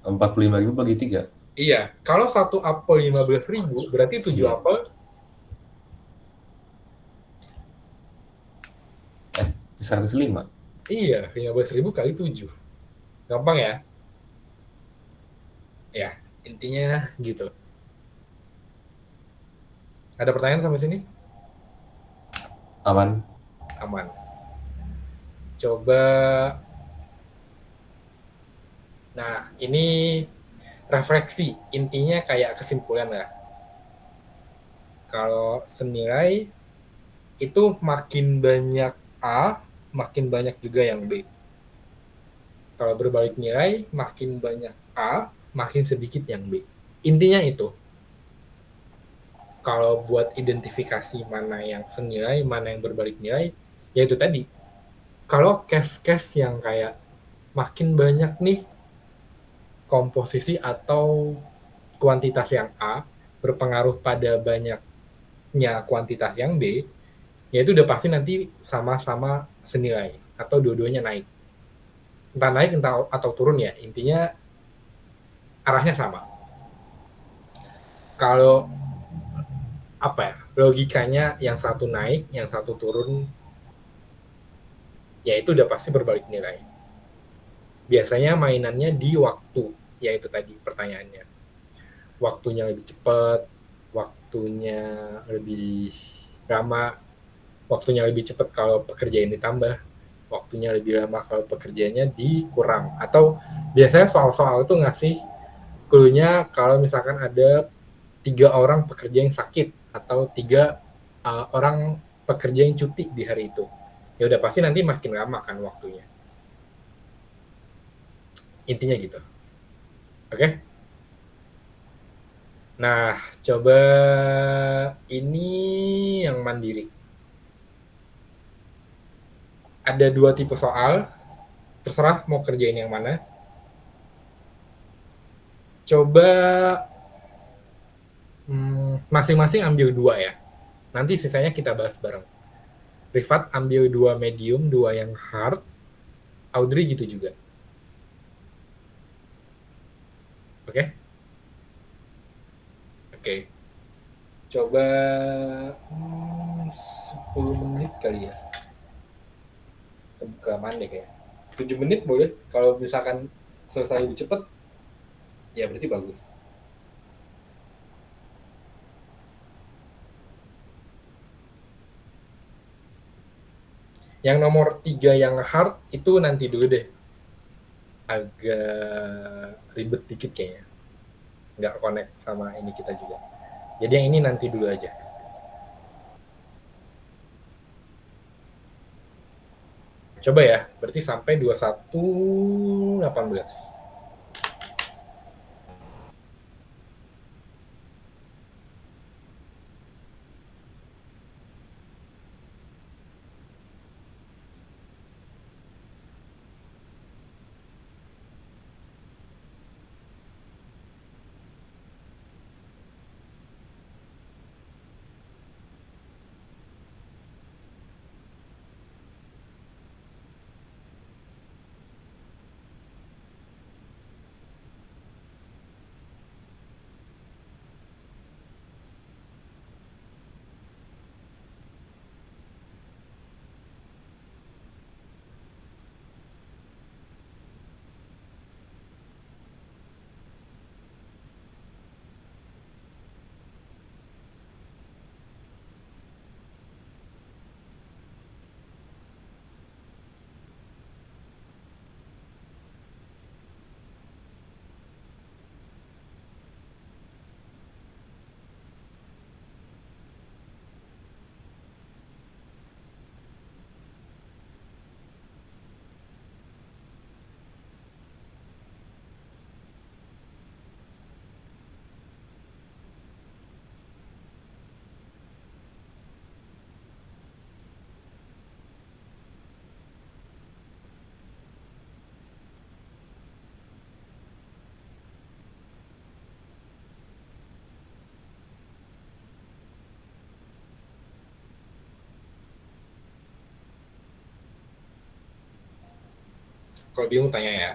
45.000 bagi 3. Iya. Kalau satu apel 15.000, berarti 7 Iya. apel. 105. Iya, 15.000 kali 7. Gampang ya? Ya, intinya gitu. Ada pertanyaan sampai sini? Aman. Aman. Coba. Nah, ini refleksi. Intinya kayak kesimpulan lah. Kalau senilai itu makin banyak A, makin banyak juga yang B. Kalau berbalik nilai, makin banyak A, makin sedikit yang B. Intinya itu. Kalau buat identifikasi mana yang senilai, mana yang berbalik nilai, ya itu tadi. Kalau case-case yang kayak makin banyak nih komposisi atau kuantitas yang A berpengaruh pada banyaknya kuantitas yang B, ya itu udah pasti nanti sama-sama senilai atau dua-duanya naik. Entah naik entah atau turun ya, intinya arahnya sama. Kalau apa ya, logikanya yang satu naik, yang satu turun, ya itu udah pasti berbalik nilai. Biasanya mainannya di waktu, ya itu tadi pertanyaannya. Waktunya lebih cepat, waktunya lebih lama, waktunya lebih cepat kalau pekerjaan ditambah, waktunya lebih lama kalau pekerjaannya dikurang. Atau biasanya soal-soal itu ngasih clue-nya kalau misalkan ada 3 orang pekerja yang sakit atau 3 orang pekerja yang cuti di hari itu. Ya udah pasti nanti makin lama kan waktunya. Intinya gitu. Oke? Nah, coba ini yang mandiri. Ada 2 tipe soal, terserah mau kerjain yang mana. Coba masing-masing ambil 2 ya. Nanti sisanya kita bahas bareng. Rifat ambil 2 medium, 2 yang hard. Audrey gitu juga. Oke? Oke. Coba 10 menit kali ya. Kelamaan deh kayak. 7 menit boleh. Kalau misalkan selesai lebih cepat, ya berarti bagus. Yang nomor 3 yang hard itu nanti dulu deh. Agak ribet dikit kayaknya. Nggak connect sama ini kita juga. Jadi yang ini nanti dulu aja. Coba ya, berarti sampai 21.18. Kalau bingung tanya ya.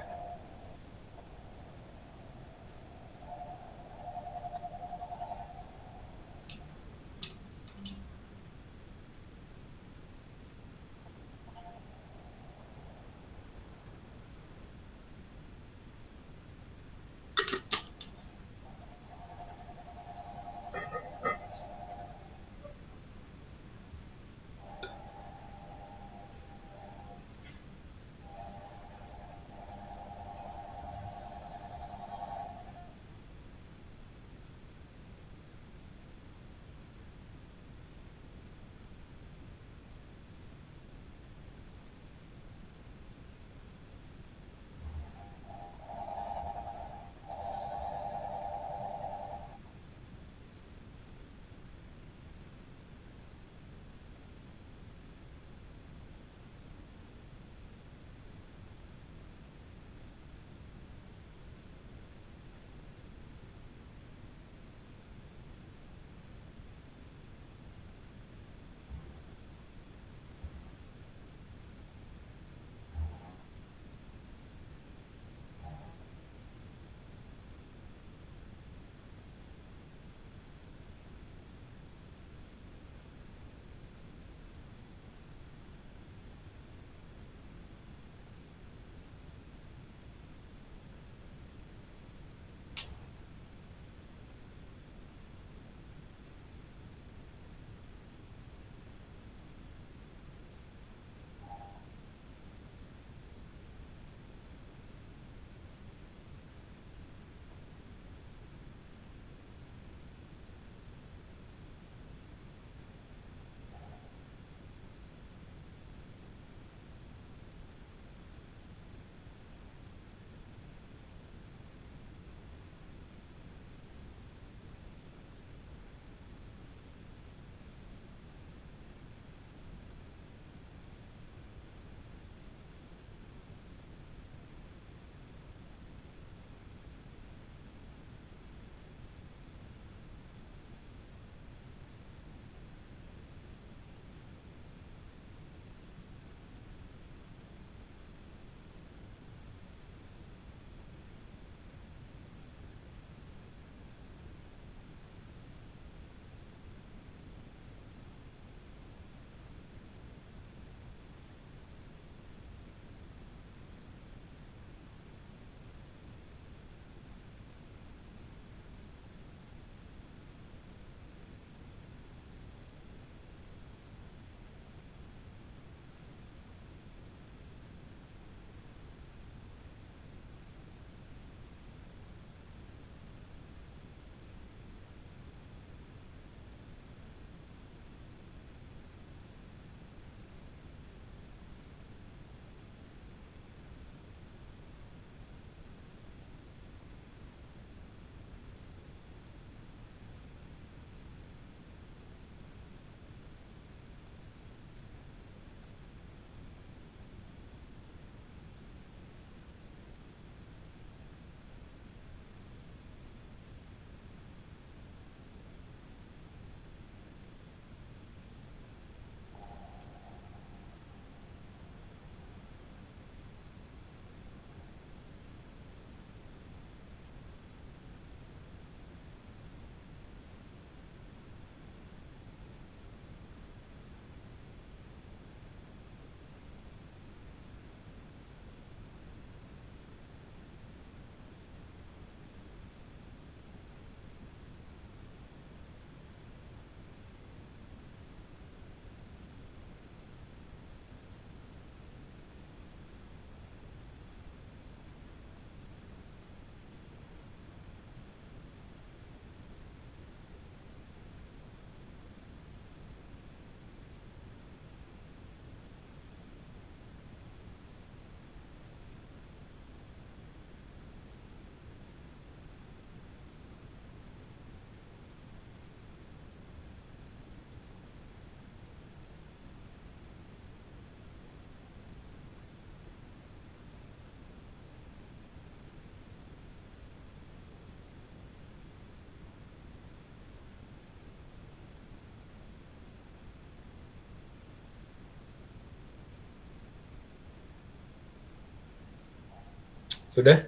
Sudah?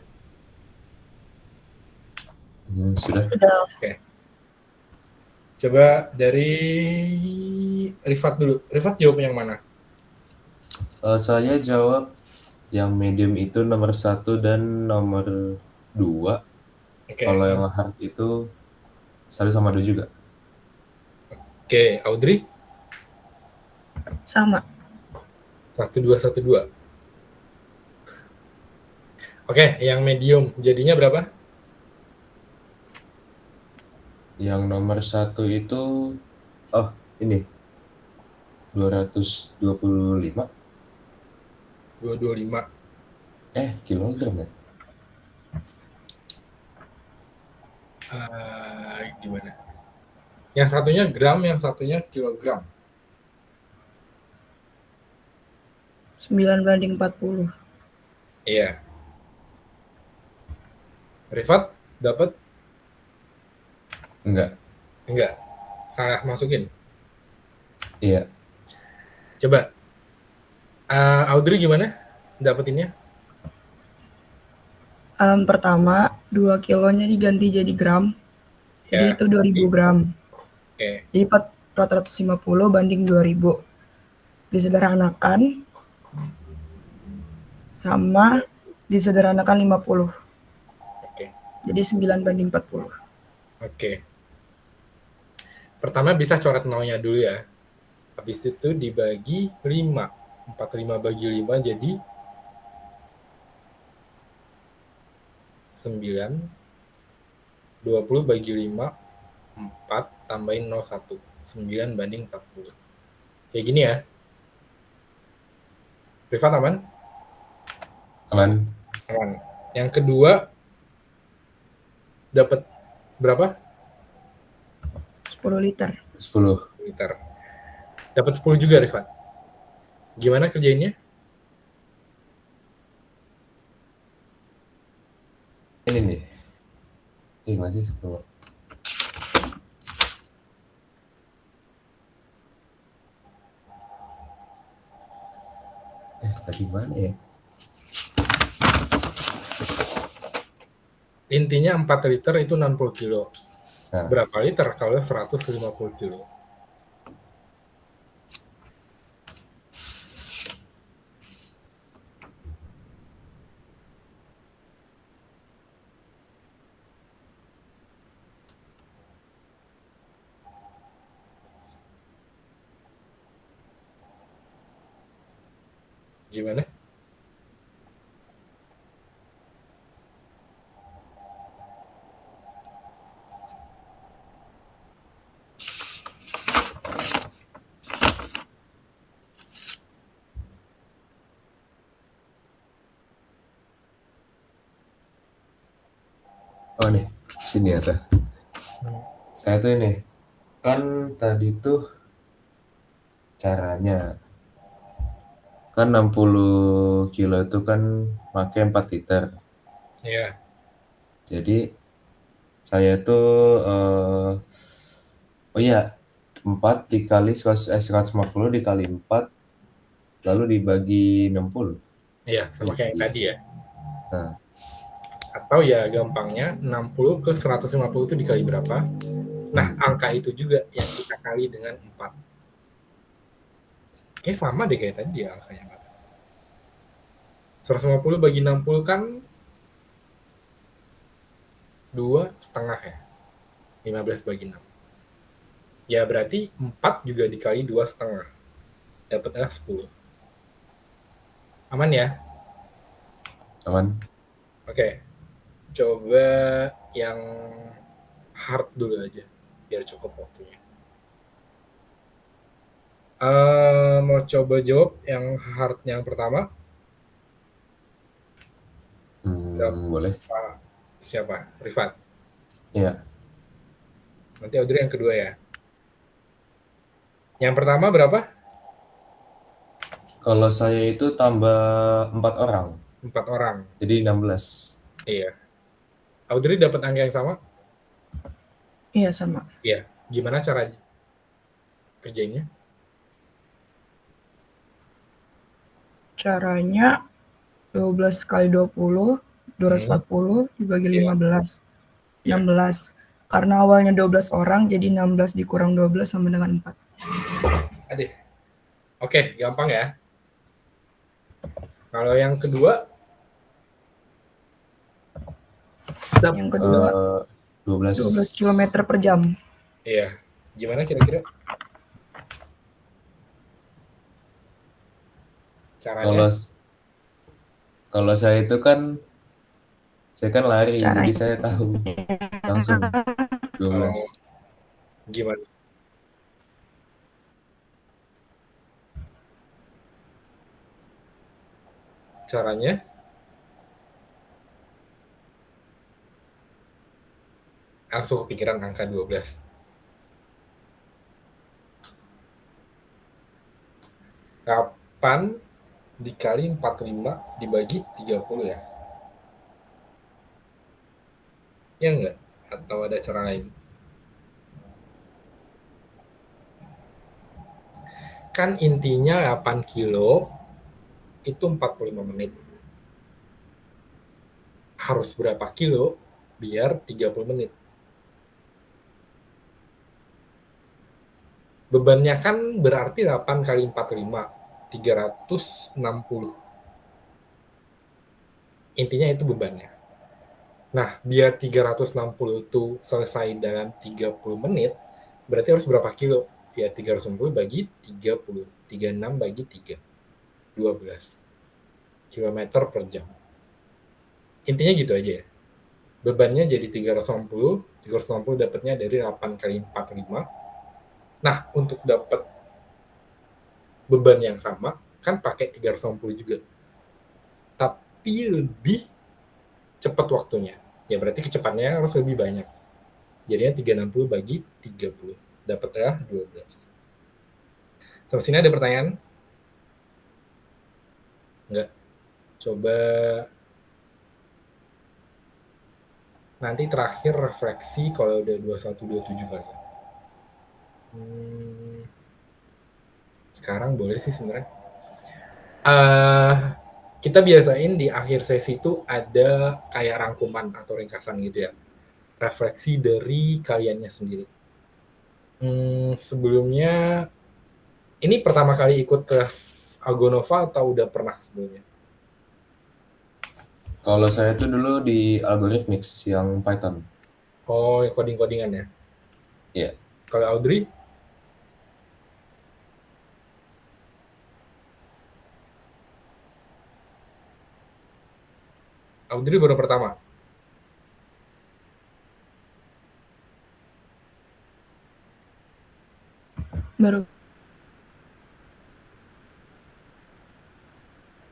Sudah. Sudah. Oke. Coba dari Rifat dulu. Rifat jawab yang mana? Saya jawab yang medium itu nomor 1 dan nomor 2. Oke. Kalau yang hard itu 1 sama 2 juga. Oke, Audrey? Sama. 1212. Oke, yang medium jadinya berapa? Yang nomor 1 itu ini 225 225. kilogram ya. Gimana? Yang satunya gram, yang satunya kilogram. 9/40. Iya. Rifat dapat? Enggak. Enggak. Salah masukin. Iya. Coba. Audrey gimana dapetinnya? Pertama, 2 kilonya diganti jadi gram. Jadi Ya. itu 2000 gram. Oke. Jadi 450 banding 2000. Disederhanakan sama disederhanakan 50. Oke. Jadi 9/40. Oke. Pertama bisa coret nolnya dulu ya. Habis itu dibagi 5. 45 bagi 5 jadi 9. 20 bagi 5, 4 tambahin 01. 9/40. Kayak gini ya. Rifat aman? Aman. Aman. Yang kedua dapat berapa? 10 liter. 10. Liter. Dapat 10 juga, Rifat. Gimana kerjainnya? Ini nih. Masih 1. Tadi mana ya? Intinya 4 liter itu 60 kilo. Nah, Berapa liter kalau 150 kilo? Gimana? oh nih, sini ya teh. Saya tuh ini kan tadi tuh caranya kan 60 kilo itu kan pakai 4 liter. Iya. Jadi saya tuh oh iya 4 dikali 150 dikali 4 lalu dibagi 60. Iya, sama kayak yang tadi ya. Nah, Atau ya gampangnya 60 ke 150 itu dikali berapa? Nah, angka itu juga yang kita kali dengan 4. Kayak sama deh kayak tadi ya angkanya. 150 bagi 60 kan 2,5 ya. 15 bagi 6. Ya berarti 4 juga dikali 2,5. Dapatnya 10. Aman ya? aman. Oke. Coba yang hard dulu aja. Biar cukup waktunya. Mau coba jawab yang hard yang pertama? Boleh. Siapa? Rifat. Iya. Nanti Audrey yang kedua ya. Yang pertama berapa? Kalau saya itu tambah 4 orang. 4 orang. Jadi 16. Iya. Audrey dapat angka yang sama? Iya, sama. Iya. Gimana cara kerjainnya? Caranya 12 kali 20 240 dibagi Iya. 15. Iya. 16. Karena awalnya 12 orang, jadi 16 dikurang 12 sama dengan 4. Aduh. Oke, gampang ya. Kalau yang kedua, Yang kedua, 12 12 km per jam. iya. Gimana kira-kira Kalau caranya? kalau saya itu kan lari, jadi Caranya. saya tahu langsung Oh, 12. gimana? Caranya? Langsung kepikiran angka 12. Kapan dikali 45 dibagi 30 ya? Ya enggak? Atau ada cara lain? Kan intinya 8 kilo itu 45 menit. Harus berapa kilo biar 30 menit? Bebannya kan berarti 8 kali 45, 360. Intinya itu bebannya. Nah, biar 360 itu selesai dalam 30 menit, berarti harus berapa kilo? Ya 360 bagi 30. 36 bagi 3. 12 kilometer per jam. Intinya gitu aja ya. Bebannya jadi 360 dapatnya dari 8 kali 45. Nah, untuk dapat beban yang sama, kan pakai 360 juga. Tapi lebih cepat waktunya. Ya berarti kecepatannya harus lebih banyak. Jadinya 360 bagi 30. Dapatlah 12. Sampai sini ada pertanyaan? Enggak. Coba nanti terakhir refleksi kalau udah 21-27 kali ya. Sekarang boleh sih sebenarnya. Kita biasain di akhir sesi itu ada kayak rangkuman atau ringkasan gitu ya. Refleksi dari kaliannya sendiri. Sebelumnya, ini pertama kali ikut kelas Algonova atau udah pernah sebelumnya? Kalau saya tuh dulu di Algorithmics yang Python. Oh, coding-codingan ya? Iya. Kalau Audrey? Audrey baru pertama?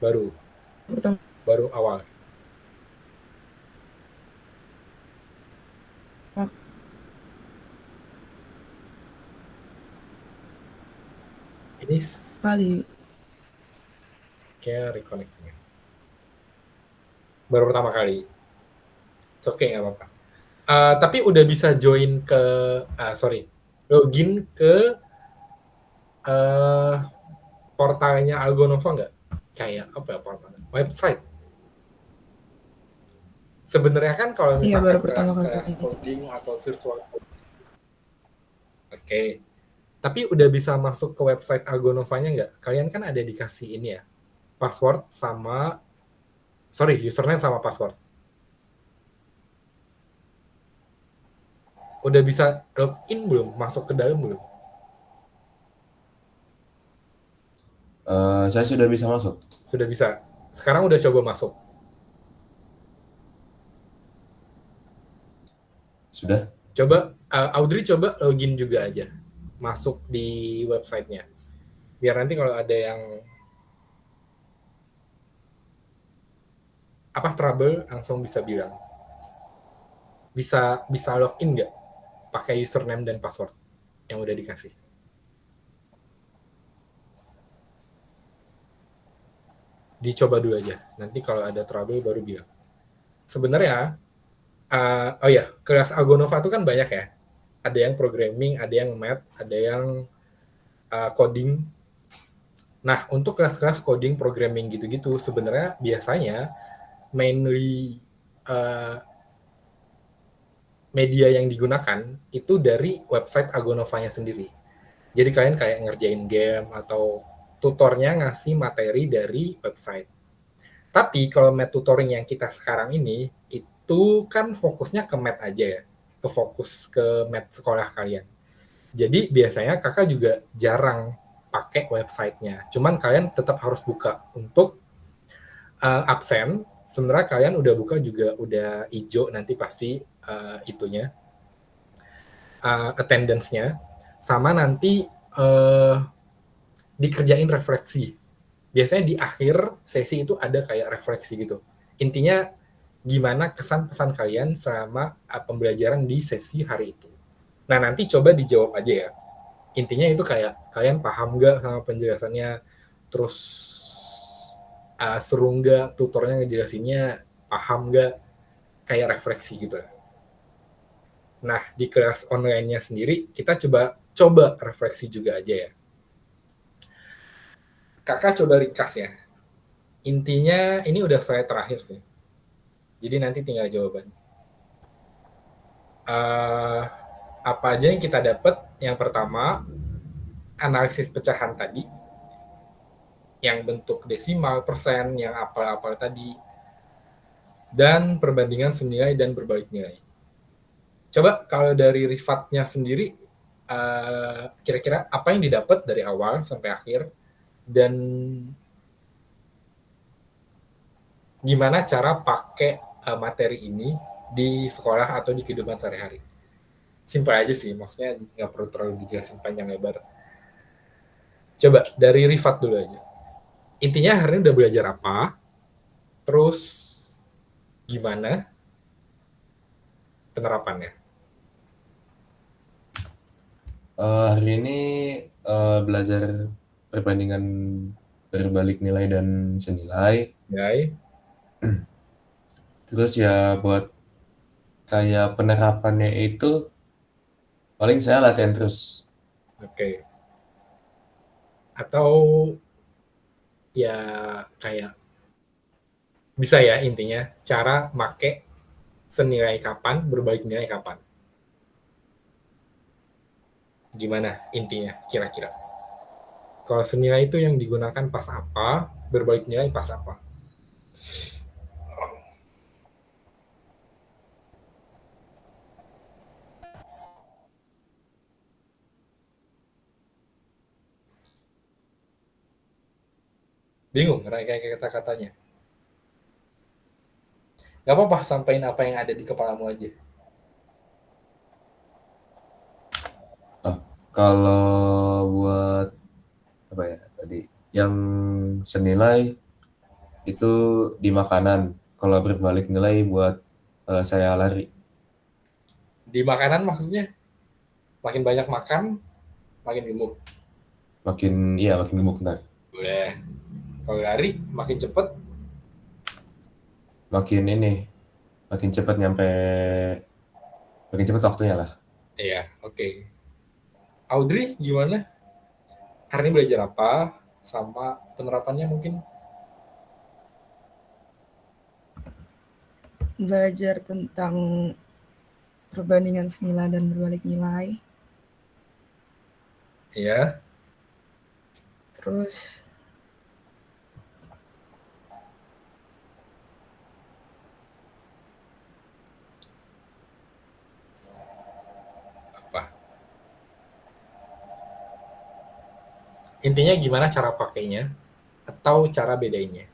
Baru pertama. Baru awal. Ini Kali. kayak reconnecting. Baru pertama kali. It's okay, nggak apa-apa. Tapi udah bisa join ke, login ke portalnya Algonova nggak? Kayak apa ya portalnya? Website. Sebenarnya kan kalau Iya, misalkan baru pertama kali. kelas coding atau virtual coding, oke. Tapi udah bisa masuk ke website Algonovanya nggak? Kalian kan ada dikasih ini ya, password sama, username sama password. Udah bisa login belum? Masuk ke dalam belum? Saya sudah bisa masuk. Sudah bisa. Sekarang udah coba masuk. Sudah? Coba, Audrey coba login juga aja. Masuk di websitenya. Biar nanti kalau ada yang trouble, langsung bisa bilang. Bisa login nggak? Pakai username dan password yang udah dikasih. Dicoba dulu aja. Nanti kalau ada trouble baru bilang. Sebenarnya, kelas Algonova itu kan banyak ya. Ada yang programming, ada yang math, ada yang coding. Nah, untuk kelas-kelas coding, programming gitu-gitu, sebenarnya biasanya mainly eh, media yang digunakan itu dari website Agonovanya sendiri. Jadi kalian kayak ngerjain game atau tutornya ngasih materi dari website. Tapi kalau math tutoring yang kita sekarang ini itu kan fokusnya ke math aja ya, ke fokus ke math sekolah kalian. Jadi biasanya kakak juga jarang pakai websitenya. Cuman kalian tetap harus buka untuk absen. Sebenarnya kalian udah buka juga udah hijau nanti pasti itunya attendance-nya. Sama nanti dikerjain refleksi. Biasanya di akhir sesi itu ada kayak refleksi gitu. Intinya gimana kesan pesan kalian selama pembelajaran di sesi hari itu. Nah nanti coba dijawab aja ya. Intinya itu kayak kalian paham nggak sama penjelasannya, terus seru nggak tutornya ngejelasinnya, paham nggak, kayak refleksi gitu. Nah di kelas online-nya sendiri kita coba refleksi juga aja ya. Kakak coba ringkas ya. Intinya ini udah slide terakhir sih. Jadi nanti tinggal jawaban. Apa aja yang kita dapat? Yang pertama, analisis pecahan tadi, yang bentuk desimal, persen, yang apal-apal tadi, dan perbandingan senilai dan berbalik nilai. Coba kalau dari Rifatnya sendiri, kira-kira apa yang didapat dari awal sampai akhir, dan gimana cara pakai materi ini di sekolah atau di kehidupan sehari-hari. Simpel aja sih, maksudnya nggak perlu terlalu dijelasin panjang lebar. Coba dari Rifat dulu aja. Intinya hari ini udah belajar apa, terus gimana penerapannya. Hari ini belajar perbandingan berbalik nilai dan senilai. Yai. Terus ya buat kayak penerapannya itu paling saya latihan terus. Oke. Atau ya kayak bisa ya intinya cara make senilai kapan, berbalik nilai kapan. Gimana intinya kira-kira? Kalau senilai itu yang digunakan pas apa, berbalik nilai pas apa. Bingung kayak kata-katanya. Gak apa-apa, sampaikan apa yang ada di kepalamu aja. Kalau buat apa ya tadi yang senilai itu di makanan. Kalau berbalik nilai buat saya lari. Di makanan maksudnya? Makin banyak makan, makin gemuk. Makin gemuk ntar. Boleh. Kalau lari, makin cepet. Makin cepat makin cepat waktunya lah. Iya, oke. Audrey, gimana? Hari ini belajar apa? Sama penerapannya mungkin? Belajar tentang perbandingan senilai dan berbalik nilai. Iya. Terus Apa? Intinya gimana cara pakainya? Atau cara bedainnya?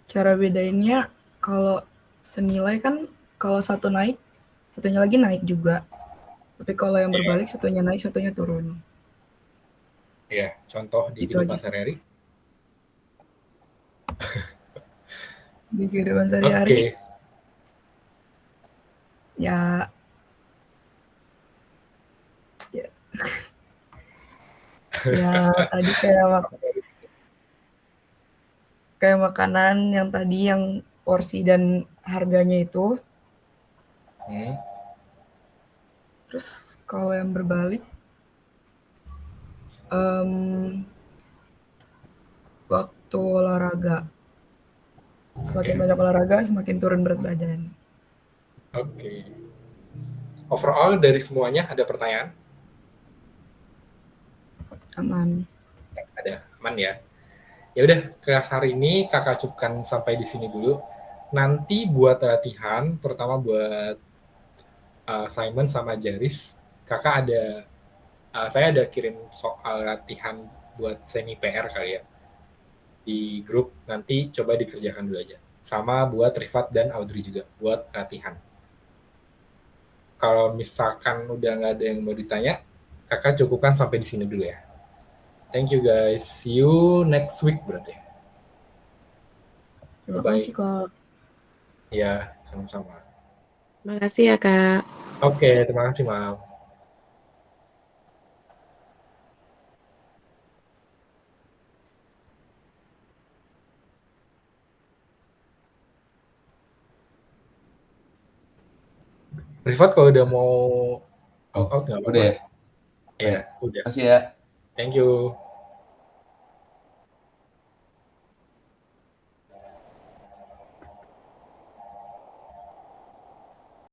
cara bedainnya kalau senilai kan kalau satu naik, satunya lagi naik juga. Tapi kalau yang berbalik satunya naik, satunya turun. Iya, contoh di Itu kehidupan aja sih. sehari-hari. Di kehidupan Oke. sehari-hari ya ya tadi kayak makanan yang tadi yang porsi dan harganya itu. Terus kalau yang berbalik waktu olahraga. Semakin Oke. banyak olahraga, semakin turun berat badan. Oke. Overall dari semuanya ada pertanyaan? Aman. Ada, aman ya. Ya udah, kelas hari ini kakak cukupkan sampai di sini dulu. Nanti buat latihan, terutama buat Simon sama Jaris, kakak ada, saya ada kirim soal latihan buat semi PR kali ya di grup. Nanti coba dikerjakan dulu aja. Sama buat Rifat dan Audrey juga buat latihan. Kalau misalkan udah nggak ada yang mau ditanya, kakak cukupkan sampai di sini dulu ya. Thank you guys. See you next week berarti. Terima Bye-bye. kasih, Kak. Ya, sama-sama. Makasih ya, Kak. Oke, terima kasih, Mam. Rifat kalau udah mau Oh, walk out nggak udah apa-apa. ya? Ya, udah. Makasih ya. Thank you.